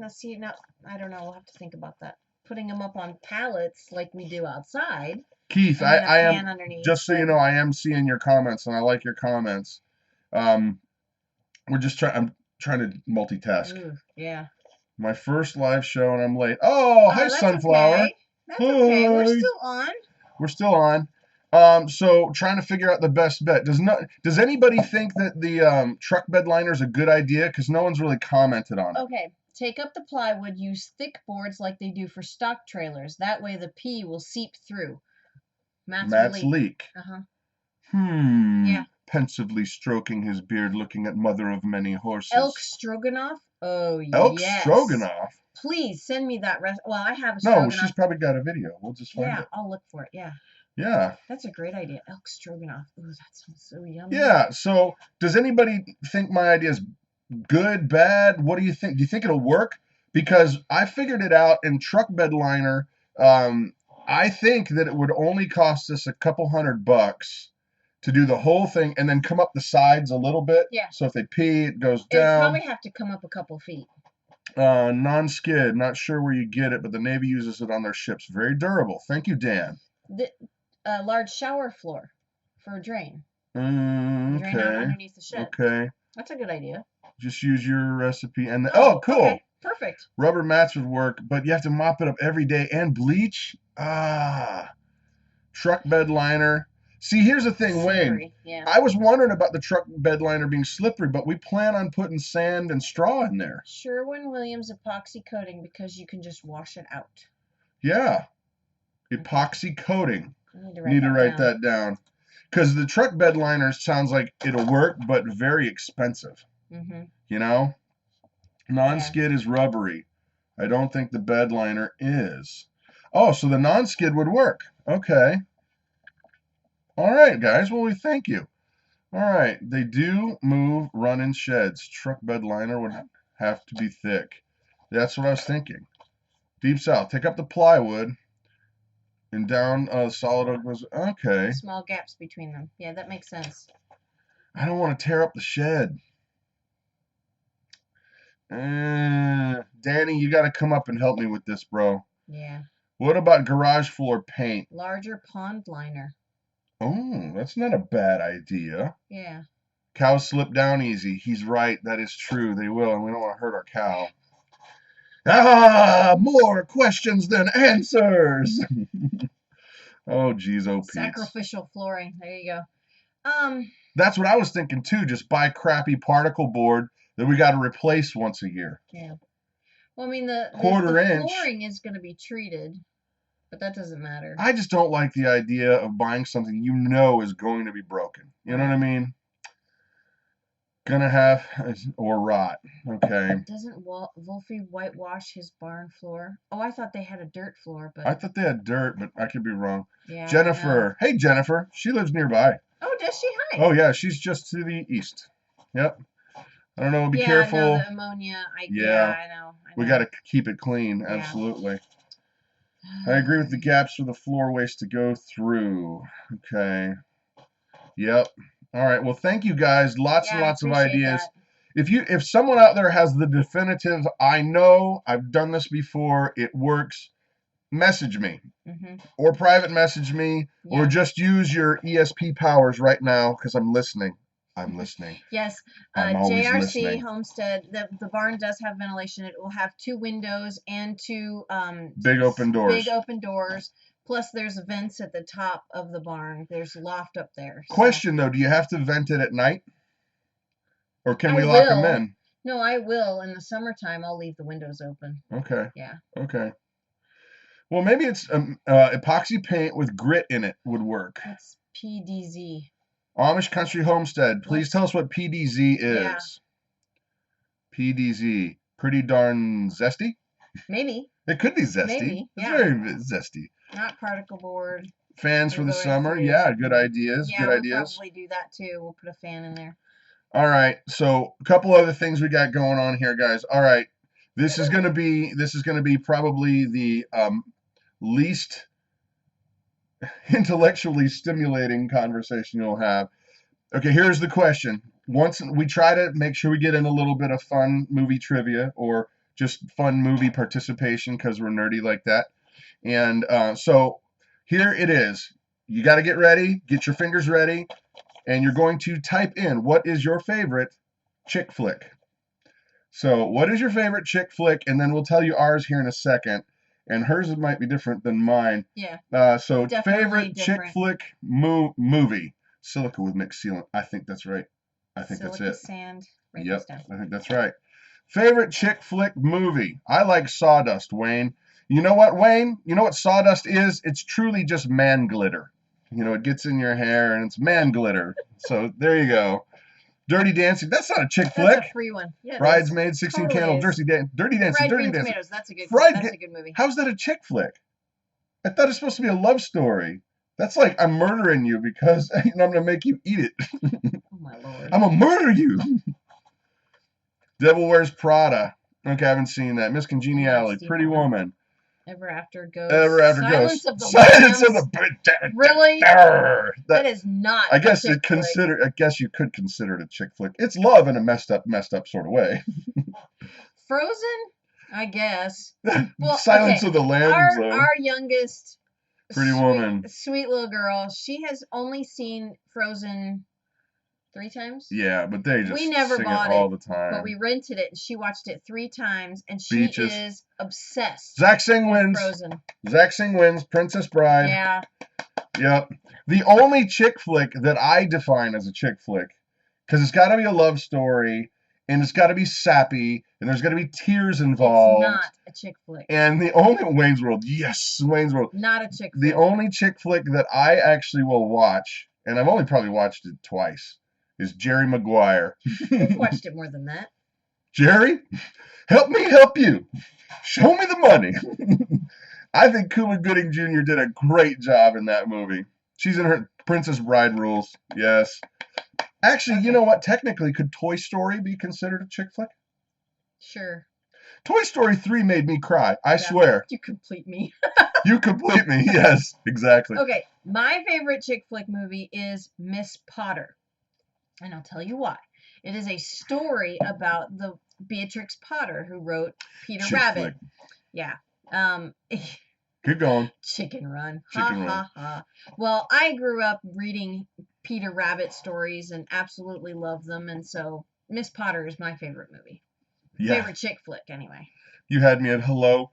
Let's see. No, I don't know. We'll have to think about that. Putting them up on pallets like we do outside. Keith, I am just so you know, I am seeing your comments and I like your comments. I'm trying to multitask. Ooh, yeah. My first live show and I'm late. Oh, hi Sunflower. Okay. That's okay. We're still on. So trying to figure out the best bet. Does anybody think that the truck bed liner is a good idea? Because no one's really commented on it. Okay. Take up the plywood, use thick boards like they do for stock trailers. That way the pee will seep through. Matt's leak. Yeah. Pensively stroking his beard, looking at mother of many horses. Elk stroganoff? Oh, Elk yes. stroganoff? Please send me that recipe. Well, I have a stroganoff. No, she's probably got a video. We'll just find it. Yeah, I'll look for it. Yeah. Yeah. That's a great idea. Elk stroganoff. Ooh, that sounds so yummy. Yeah. So does anybody think my idea is good, bad? What do you think? Do you think it'll work? because I figured it out in truck bed liner. I think that it would only cost us a couple $100 to do the whole thing and then come up the sides a little bit. Yeah. So if they pee, it goes It'd down. probably have to come up a couple feet. Non-skid. Not sure where you get it, but the Navy uses it on their ships. Very durable. Thank you, Dan. The large shower floor for a drain. Okay. Drain out underneath the shed. Okay. That's a good idea. Just use your recipe and oh, cool. Okay. Perfect. Rubber mats would work, but you have to mop it up every day and bleach. Truck bed liner. See, here's the thing, Slippery. Wayne. Yeah. I was wondering about the truck bed liner being slippery, but we plan on putting sand and straw in there. Sherwin-Williams epoxy coating because you can just wash it out. Yeah. Epoxy coating. I need to write that down. Because the truck bed liner sounds like it'll work, but very expensive. Mm-hmm. You know? Non-skid is rubbery. I don't think the bed liner is. Oh, so the non-skid would work. Okay. All right, guys. Well, we thank you. All right. They do move, run in sheds. Truck bed liner would have to be thick. That's what I was thinking. Deep South. Take up the plywood and down solid oak goes. Okay. Small gaps between them. Yeah, that makes sense. I don't want to tear up the shed. Danny, you got to come up and help me with this, bro. Yeah. What about garage floor paint? Larger pond liner. Oh, that's not a bad idea. Yeah. Cows slip down easy. He's right. That is true. They will, and we don't want to hurt our cow. More questions than answers. Oh, geez, oh, Pete. Sacrificial flooring. There you go. That's what I was thinking, too. Just buy crappy particle board that we got to replace once a year. Yeah. Well, I mean, the quarter-inch flooring is going to be treated, but that doesn't matter. I just don't like the idea of buying something you know is going to be broken. You know what I mean? Gonna have or rot. Okay. Doesn't Wolfie whitewash his barn floor? Oh, I thought they had a dirt floor, but I thought they had dirt, but I could be wrong. Yeah. Jennifer. Hey, Jennifer. She lives nearby. Oh, does she? Hi. Oh, yeah. She's just to the east. Yep. I don't know. Be careful. No, the ammonia. Yeah, I know. We got to keep it clean. Yeah. Absolutely. I agree with the gaps for the floor waste to go through. Okay. Yep. All right. Well, thank you guys. Lots and lots of ideas. That. If someone out there has the definitive, I know I've done this before, it works, message me. Mm-hmm. Or private message me, or just use your ESP powers right now because I'm listening. I'm listening. Yes. JRC listening. Homestead, the barn does have ventilation. It will have 2 windows and 2 big open doors. Big open doors. Plus, there's vents at the top of the barn. There's loft up there. So. Question, though. Do you have to vent it at night? Or can we lock them in? No, I will. In the summertime, I'll leave the windows open. Okay. Yeah. Okay. Well, maybe it's epoxy paint with grit in it would work. That's PDZ. Amish Country Homestead. Please tell us what PDZ is. Yeah. PDZ. Pretty darn zesty? Maybe. It could be zesty. Maybe. Yeah. It's very zesty. Not particle board. Fans for the summer. Yeah, good ideas. Yeah, good ideas. We'll probably do that too. We'll put a fan in there. All right. So a couple other things we got going on here, guys. All right. This is gonna be probably the least intellectually stimulating conversation you'll have. Okay, here's the question. Once we try to make sure we get in a little bit of fun movie trivia or just fun movie participation because we're nerdy like that. And so here it is. You got to get ready, get your fingers ready, and you're going to type in what is your favorite chick flick. So what is your favorite chick flick? And then we'll tell you ours here in a second. And hers might be different than mine. Yeah. So definitely favorite chick flick movie. Silica with mixed sealant. I think that's right. I think Silica that's it. Sand. Yep. I think that's right. Favorite chick flick movie. I like Sawdust, Wayne. You know what, Wayne? You know what Sawdust is? It's truly just man glitter. You know, it gets in your hair and it's man glitter. So there you go. Dirty Dancing. That's not a chick flick. That's a free one. Yeah, Bridesmaids, 16 Candles, Dirty Dancing, Fried Dirty Green Dancing. Tomatoes. That's a good movie. How's that a chick flick? I thought it's supposed to be a love story. That's like I'm murdering you because I'm going to make you eat it. Oh, my Lord. I'm going to murder you. Devil Wears Prada. Okay, I haven't seen that. Miss Congeniality, Pretty Woman. Ever After Ghost. Ever After Silence Ghost. of the Silence Lambs. of the Really? That is not. I guess a chick flick. I guess you could consider it a chick flick. It's love in a messed up sort of way. Frozen, I guess. Well, Silence of the Lambs. Our youngest Pretty Woman, sweet little girl. She has only seen Frozen 3 times. Yeah, but we never sing bought it all the time. But we rented it, and she watched it 3 times, and she is obsessed. Zach Singh wins. Frozen. Zach Singh wins. Princess Bride. Yeah. Yep. The only chick flick that I define as a chick flick, because it's got to be a love story, and it's got to be sappy, and there's got to be tears involved. It's not a chick flick. And the only Wayne's World, yes, Wayne's World. Not a chick flick. The only chick flick that I actually will watch, and I've only probably watched it twice, is Jerry Maguire. I've watched it more than that. Jerry, help me help you. Show me the money. I think Cuba Gooding Jr. did a great job in that movie. She's in her Princess Bride rules. Yes. Actually, you know what? Technically, could Toy Story be considered a chick flick? Sure. Toy Story 3 made me cry. I swear. You complete me. You complete me. Yes, exactly. Okay. My favorite chick flick movie is Miss Potter. And I'll tell you why. It is a story about the Beatrix Potter who wrote Peter Rabbit. Flick. Yeah. Keep going. Chicken Run. Chicken Run. Ha ha. Well, I grew up reading Peter Rabbit stories and absolutely love them, and so Miss Potter is my favorite movie. Yeah. Favorite chick flick, anyway. You had me at hello.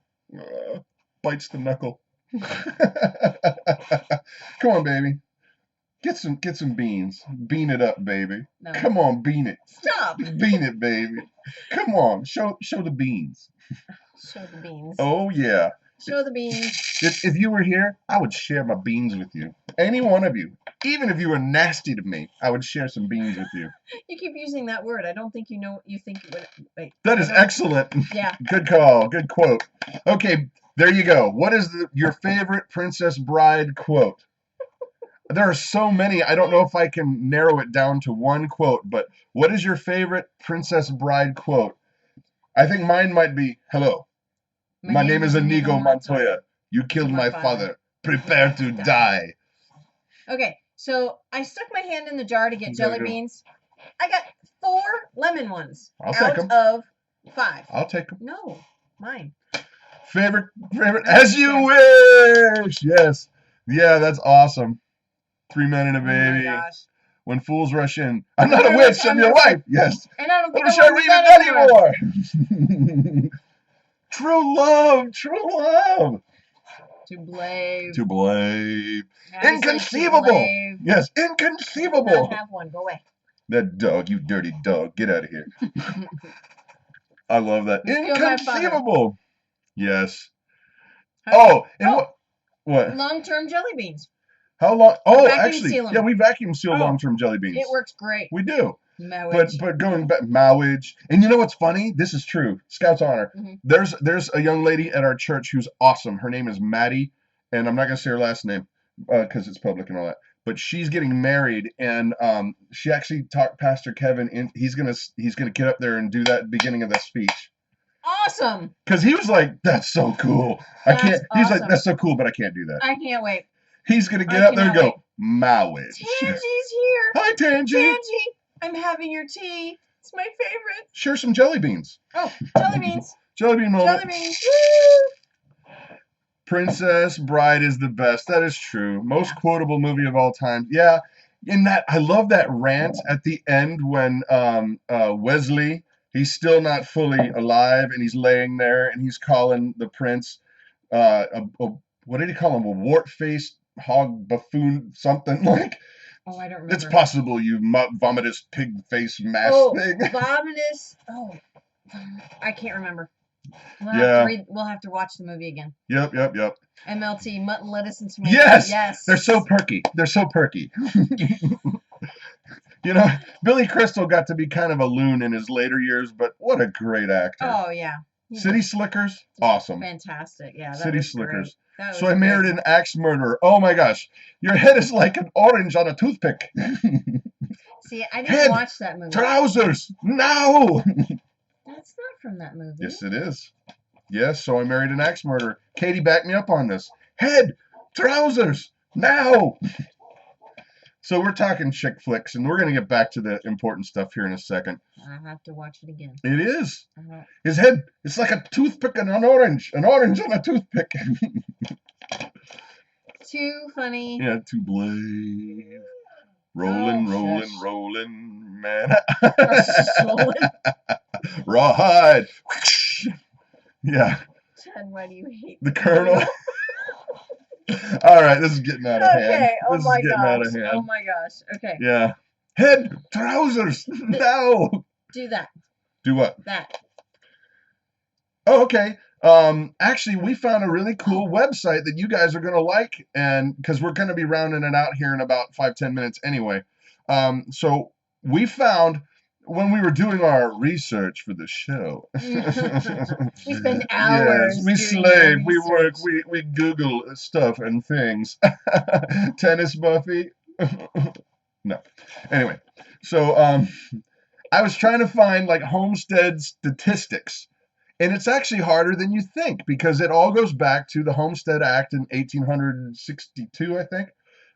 Bites the knuckle. Come on, baby. Get some beans. Bean it up, baby. No. Come on, bean it. Stop. Bean it, baby. Come on, show the beans. Show the beans. Oh yeah. Show the beans. If you were here, I would share my beans with you. Any one of you. Even if you were nasty to me, I would share some beans with you. You keep using that word. I don't think you know what you think it would. Wait. That is excellent. Yeah. Good call. Good quote. Okay, there you go. What is your favorite Princess Bride quote? There are so many. I don't know if I can narrow it down to one quote, but what is your favorite Princess Bride quote? I think mine might be, hello. My name is Inigo Montoya. You killed my father. Prepare to die. Okay, so I stuck my hand in the jar to get jelly beans. I got 4 lemon ones. I'll take them. Out of 5. I'll take them. No, mine. Favorite, as you wish. Yes. Yeah, that's awesome. 3 Men and a Baby. Oh my gosh. When Fools Rush In. I'm not a witch, I'm your wife. Yes. And I don't think I read it anymore. True love. True love. To blame. To blame. Inconceivable. Yes, inconceivable. I have one. Go away. That dog, you dirty dog. Get out of here. I love that. Inconceivable. Yes. What? Long-term jelly beans. How long? Oh, actually, yeah, we vacuum seal long-term jelly beans. It works great. We do. Mowage. But going back, mowage. And you know what's funny? This is true. Scout's honor. Mm-hmm. There's a young lady at our church who's awesome. Her name is Maddie, and I'm not gonna say her last name because it's public and all that. But she's getting married, and she actually talked Pastor Kevin in. He's gonna get up there and do that beginning of that speech. Awesome. Because he was like, "That's so cool." He's like, "That's so cool," but I can't do that. I can't wait. He's gonna get up there and go, "Mowage." Tangy's here. Hi, Tangy. Tangy, I'm having your tea. It's my favorite. Share some jelly beans. Oh, jelly beans. Jelly bean moment. Jelly beans. Woo! Princess Bride is the best. That is true. Most quotable movie of all time. Yeah. In that, I love that rant at the end when Wesley, he's still not fully alive, and he's laying there, and he's calling the prince, what did he call him? A wart-faced hog buffoon, something like. Oh, I don't remember. It's possible, you vomitous pig face mask thing. Vomitous. Oh, I can't remember. We'll have to watch the movie again. Yep. MLT, mutton, lettuce, and tomato. Yes. They're so perky. You know, Billy Crystal got to be kind of a loon in his later years, but what a great actor. Oh, yeah. City Slickers, awesome. Fantastic, yeah. City Slickers. So I married an axe murderer. Oh my gosh, your head is like an orange on a toothpick. See, I didn't watch that movie. Trousers now. That's not from that movie. Yes, it is. Yes, So I Married an Axe Murderer. Katie, back me up on this. Head, trousers, now! So we're talking chick flicks, and we're going to get back to the important stuff here in a second. I have to watch it again. It is. His head, it's like a toothpick and an orange on a toothpick. Too funny. Yeah, too blade. Rolling, man. Rawhide. Yeah. Chad, why do you hate the Colonel? All right, this is getting out of hand. Okay, This is getting out of hand. Oh my gosh. Okay. Yeah. Head, trousers, now. Do that. Do what? That. Oh, okay. Actually, we found a really cool website that you guys are going to like, and because we're going to be rounding it out here in about 5-10 minutes anyway. So we found when we were doing our research for the show. We spend hours. Yes, we slave, we work, we Google stuff and things. Tennis Buffy. No. Anyway, so I was trying to find like homestead statistics. And it's actually harder than you think because it all goes back to the Homestead Act in 1862, I think.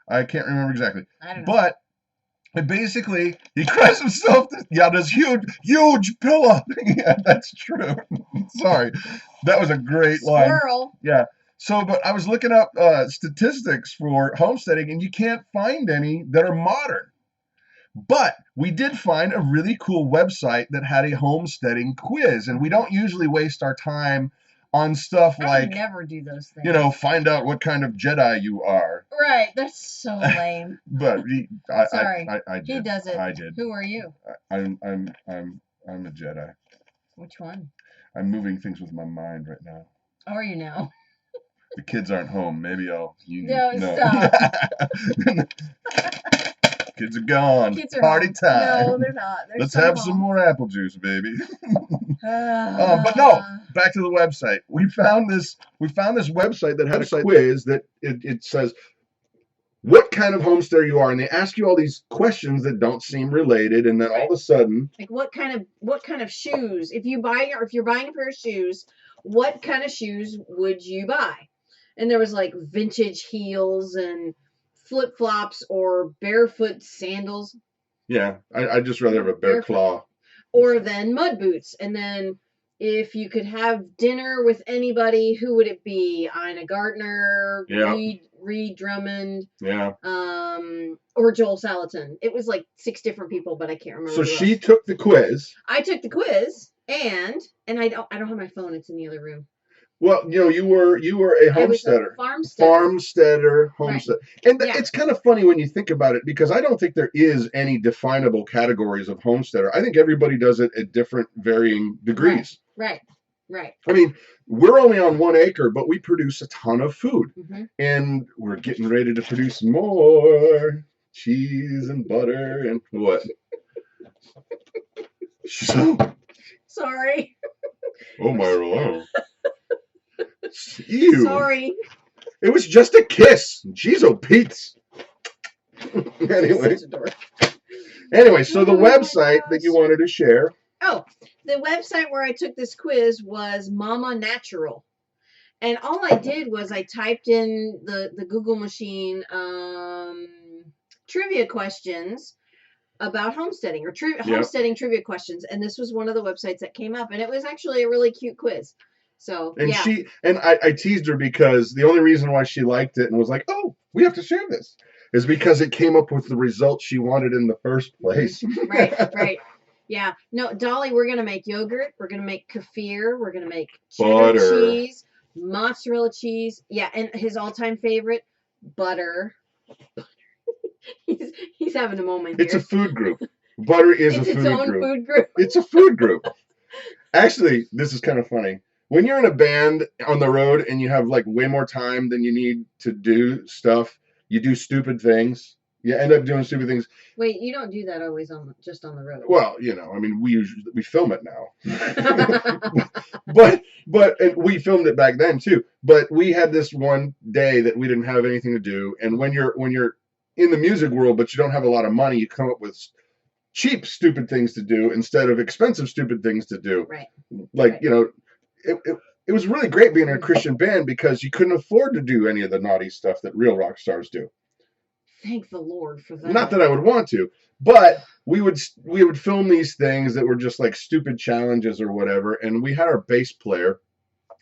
I can't remember exactly. I don't know. But it basically, he cries himself to, this huge pillow. Yeah, that's true. Sorry. That was a great line. Squirrel. Yeah. So, but I was looking up statistics for homesteading, and you can't find any that are modern. But we did find a really cool website that had a homesteading quiz, and we don't usually waste our time on stuff like, I never do those things. You know, find out what kind of Jedi you are. Right, that's so lame. But Sorry, I did. He does it. I did. Who are you? I'm a Jedi. Which one? I'm moving things with my mind right now. Are you now? The kids aren't home. Maybe I'll. No, stop. Kids are gone. Kids are Party home. time. No, they're not. Let's have some more apple juice, baby. But no, back to the website. We found this website that had a quiz that it says what kind of homesteader you are, and they ask you all these questions that don't seem related, and then all of a sudden, like what kind of shoes? If you're buying a pair of shoes, what kind of shoes would you buy? And there was like vintage heels and flip-flops or barefoot sandals. Yeah, I'd just rather have a bare claw. Or then mud boots. And then if you could have dinner with anybody, who would it be? Ina Gardner, yeah. Reed Drummond, yeah, or Joel Salatin. It was like 6 different people, but I can't remember. So she took the quiz. I took the quiz, and I don't have my phone. It's in the other room. Well, you know, you were a homesteader. Farmsteader, homestead. Right. And it's kind of funny when you think about it, because I don't think there is any definable categories of homesteader. I think everybody does it at different varying degrees. Right. I mean, we're only on 1 acre, but we produce a ton of food. Mm-hmm. And we're getting ready to produce more cheese and butter and what? Sorry. Oh, my Lord. Ew. Sorry. It was just a kiss. Jeez, oh, Pete's. Anyway, so the website that you wanted to share. Oh, the website where I took this quiz was Mama Natural. And all I did was I typed in the Google machine trivia questions about homesteading, or homesteading trivia questions. And this was one of the websites that came up. And it was actually a really cute quiz. So, and I teased her because the only reason why she liked it and was like, oh, we have to share this, is because it came up with the results she wanted in the first place. Right. Yeah. No, Dolly, we're going to make yogurt. We're going to make kefir. We're going to make cheddar cheese, mozzarella cheese. Yeah, and his all-time favorite, butter. He's having a moment here. It's a food group. Butter is a food group. It's its own food group. It's a food group. Actually, this is kind of funny. When you're in a band on the road and you have like way more time than you need to do stuff, you do stupid things. You end up doing stupid things. Wait, you don't do that always just on the road. Well, you know, I mean, we film it now, but and we filmed it back then too. But we had this one day that we didn't have anything to do, and when you're in the music world, but you don't have a lot of money, you come up with cheap, stupid things to do instead of expensive, stupid things to do. Right. Like, you know, it was really great being in a Christian band because you couldn't afford to do any of the naughty stuff that real rock stars do. Thank the Lord for that. Not that I would want to, but we would film these things that were just like stupid challenges or whatever. And we had our bass player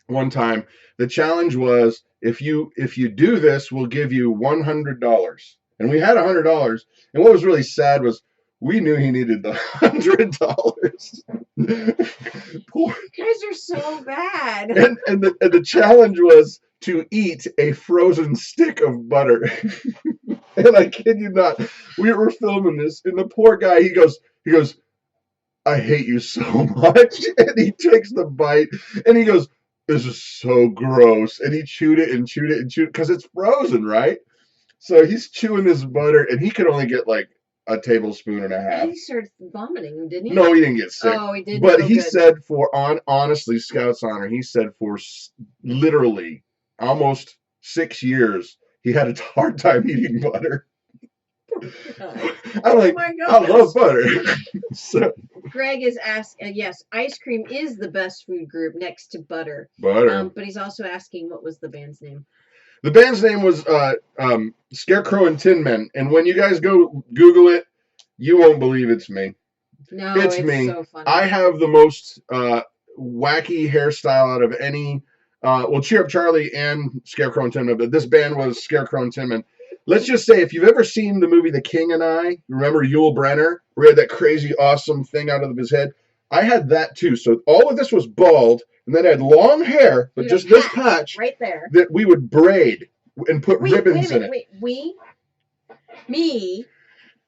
one time. The challenge was, if you do this, we'll give you $100. And we had $100. And what was really sad was we knew he needed the $100. You guys are so bad. And the challenge was to eat a frozen stick of butter. And I kid you not, we were filming this, and the poor guy, he goes, I hate you so much. And he takes the bite, and he goes, this is so gross. And he chewed it and chewed it and chewed it, because it's frozen, right? So he's chewing this butter, and he could only get like a tablespoon and a half. He started vomiting, didn't he? No, he didn't get sick. Oh, he didn't? But he good. said honestly, Scout's honor, he said for literally almost 6 years, he had a hard time eating butter. I'm like, I love butter. So Greg is asking, yes, ice cream is the best food group next to butter. Butter. But he's also asking, what was the band's name? The band's name was Scarecrow and Tin Men. And when you guys go Google it, you won't believe it's me. No, it's me. So funny. I have the most wacky hairstyle out of any. Well, Cheer Up Charlie and Scarecrow and Tin Men, but this band was Scarecrow and Tin Men. Let's just say, if you've ever seen the movie The King and I, remember Yul Brynner, where he had that crazy, awesome thing out of his head? I had that too. So all of this was bald, and then I had long hair, but just this patch right there that we would braid and put ribbons in it. We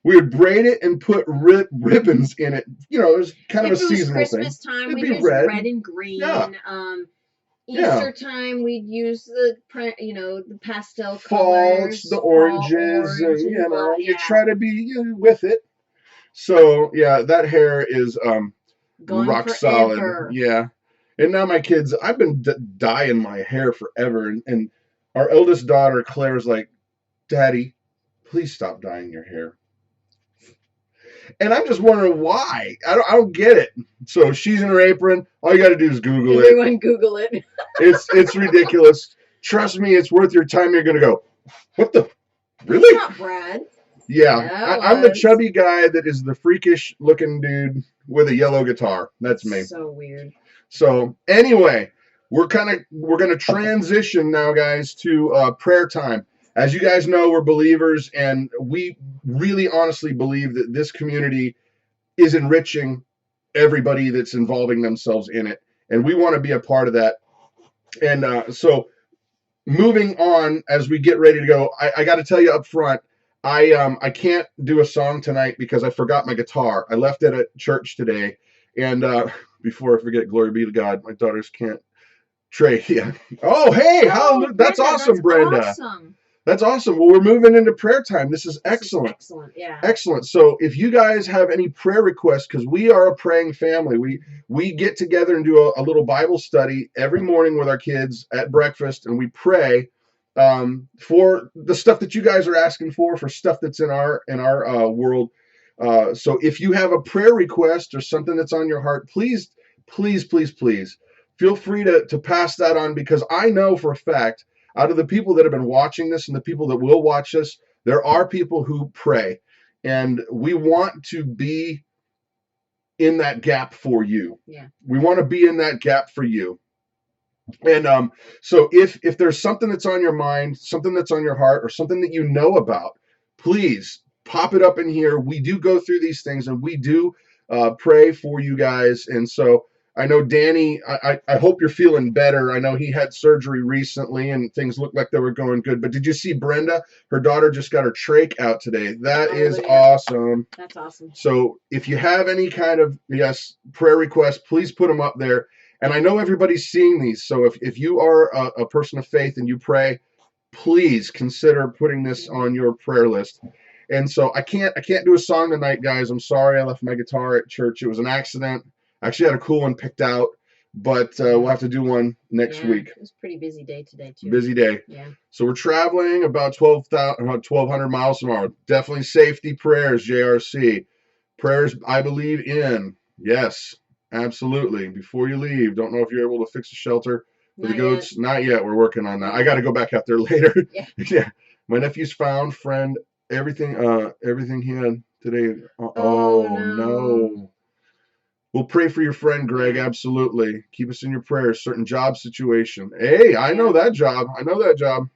would braid it and put ribbons in it. You know, it was kind of a seasonal thing. If it was Christmas time, we'd use red and green. Yeah. Easter time, we'd use the pastel colors, the oranges, and you try to be with it. So yeah, that hair is rock solid. Yeah, and now my kids, I've been dyeing my hair forever, and our eldest daughter Claire's like, Daddy, please stop dyeing your hair. And I'm just wondering why. I don't get it. So she's in her apron. All you got to do is Google it. Everyone Google it. It's ridiculous. Trust me, it's worth your time. You're going to go, what the? Really? It's not Brad. Yeah. I'm the chubby guy that is the freakish looking dude with a yellow guitar. That's me. So weird. So anyway, we're going to transition now, guys, to prayer time. As you guys know, we're believers, and we really honestly believe that this community is enriching everybody that's involving themselves in it, and we want to be a part of that. And so moving on, as we get ready to go, I got to tell you up front, I can't do a song tonight because I forgot my guitar. I left it at church today, and before I forget, glory be to God, my daughters can't. Trey, yeah. Oh, hey, that's awesome, Brenda. Awesome. That's awesome. Well, we're moving into prayer time. This is excellent. Excellent, yeah. Excellent. So if you guys have any prayer requests, because we are a praying family, we get together and do a little Bible study every morning with our kids at breakfast, and we pray for the stuff that you guys are asking for stuff that's in our world. So if you have a prayer request or something that's on your heart, please feel free to pass that on, because I know for a fact, out of the people that have been watching this and the people that will watch this, there are people who pray, and we want to be in that gap for you. Yeah. We want to be in that gap for you. And so if there's something that's on your mind, something that's on your heart, or something that you know about, please pop it up in here. We do go through these things, and we do pray for you guys. And so I know Danny, I hope you're feeling better. I know he had surgery recently and things looked like they were going good. But did you see Brenda? Her daughter just got her trach out today. That is awesome. That's awesome. So if you have any kind of, prayer requests, please put them up there. And I know everybody's seeing these. So if you are a person of faith and you pray, please consider putting this on your prayer list. And so I can't do a song tonight, guys. I'm sorry I left my guitar at church. It was an accident. I actually had a cool one picked out, but we'll have to do one next week. It was a pretty busy day today, too. Busy day. Yeah. So we're traveling about 1,200 miles tomorrow. Definitely safety prayers, JRC. Prayers I believe in. Yes, absolutely. Before you leave, don't know if you're able to fix a shelter for the goats. Not yet. We're working on that. I got to go back out there later. Yeah. Yeah. My nephew's found, friend, everything he had today. Oh, no. We'll pray for your friend, Greg. Yeah. Absolutely. Keep us in your prayers. Certain job situation. Hey, I know that job.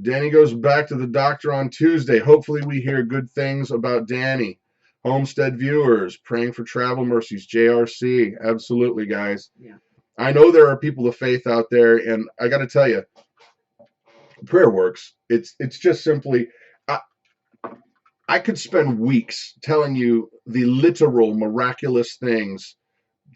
Danny goes back to the doctor on Tuesday. Hopefully we hear good things about Danny. Homestead viewers, praying for travel mercies. JRC. Absolutely, guys. Yeah. I know there are people of faith out there, and I got to tell you, prayer works. It's just simply, I could spend weeks telling you the literal miraculous things.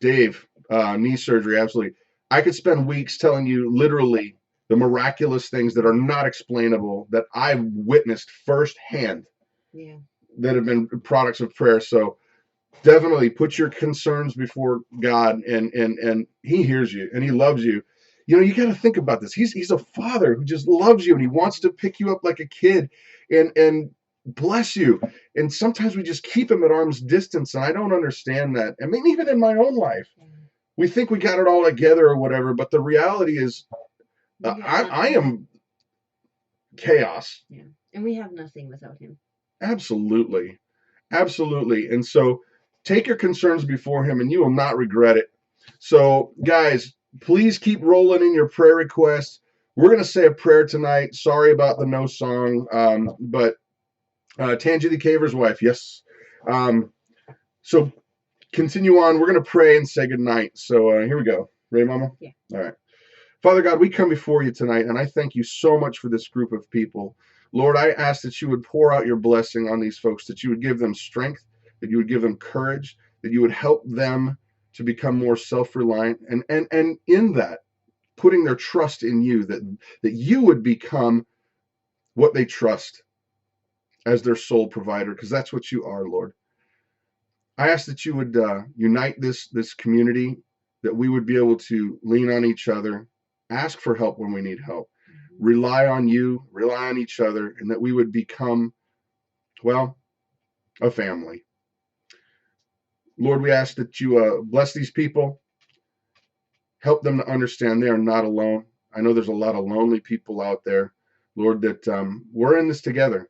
Dave, knee surgery, absolutely. I could spend weeks telling you literally the miraculous things that are not explainable that I've witnessed firsthand. Yeah. That have been products of prayer. So definitely put your concerns before God, and he hears you and he loves you. You know, you got to think about this. He's a father who just loves you, and he wants to pick you up like a kid and bless you. And sometimes we just keep him at arm's distance, and I don't understand that. I mean, even in my own life, we think we got it all together or whatever, but the reality is I am chaos. Yeah. And we have nothing without him. Absolutely. Absolutely. And so take your concerns before him and you will not regret it. So guys, please keep rolling in your prayer requests. We're going to say a prayer tonight. Sorry about the no song. But Tangi the Caver's wife. Yes. So continue on. We're going to pray and say goodnight. So here we go. Ready, Mama? Yeah. All right. Father God, we come before you tonight, and I thank you so much for this group of people. Lord, I ask that you would pour out your blessing on these folks, that you would give them strength, that you would give them courage, that you would help them to become more self-reliant, and in that, putting their trust in you, that you would become what they trust as their sole provider, because that's what you are, Lord. I ask that you would unite this community, that we would be able to lean on each other, ask for help when we need help, rely on you, rely on each other, and that we would become, well, a family. Lord, we ask that you bless these people, help them to understand they are not alone. I know there's a lot of lonely people out there, Lord, that we're in this together.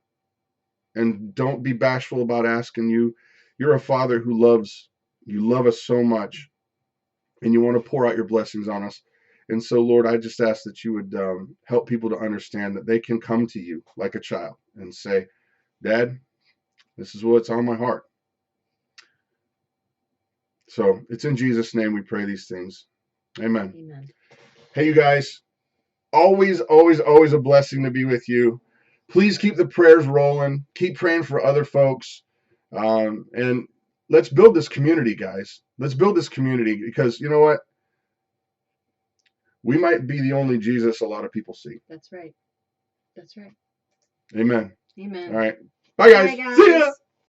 And don't be bashful about asking you. You're a father who loves, you love us so much, and you want to pour out your blessings on us. And so, Lord, I just ask that you would help people to understand that they can come to you like a child and say, Dad, this is what's on my heart. So it's in Jesus' name we pray these things. Amen. Amen. Hey, you guys, always, always, always a blessing to be with you. Please keep the prayers rolling. Keep praying for other folks. And let's build this community, guys. Let's build this community because you know what? We might be the only Jesus a lot of people see. That's right. That's right. Amen. Amen. All right. Bye, guys. Bye, guys. See ya.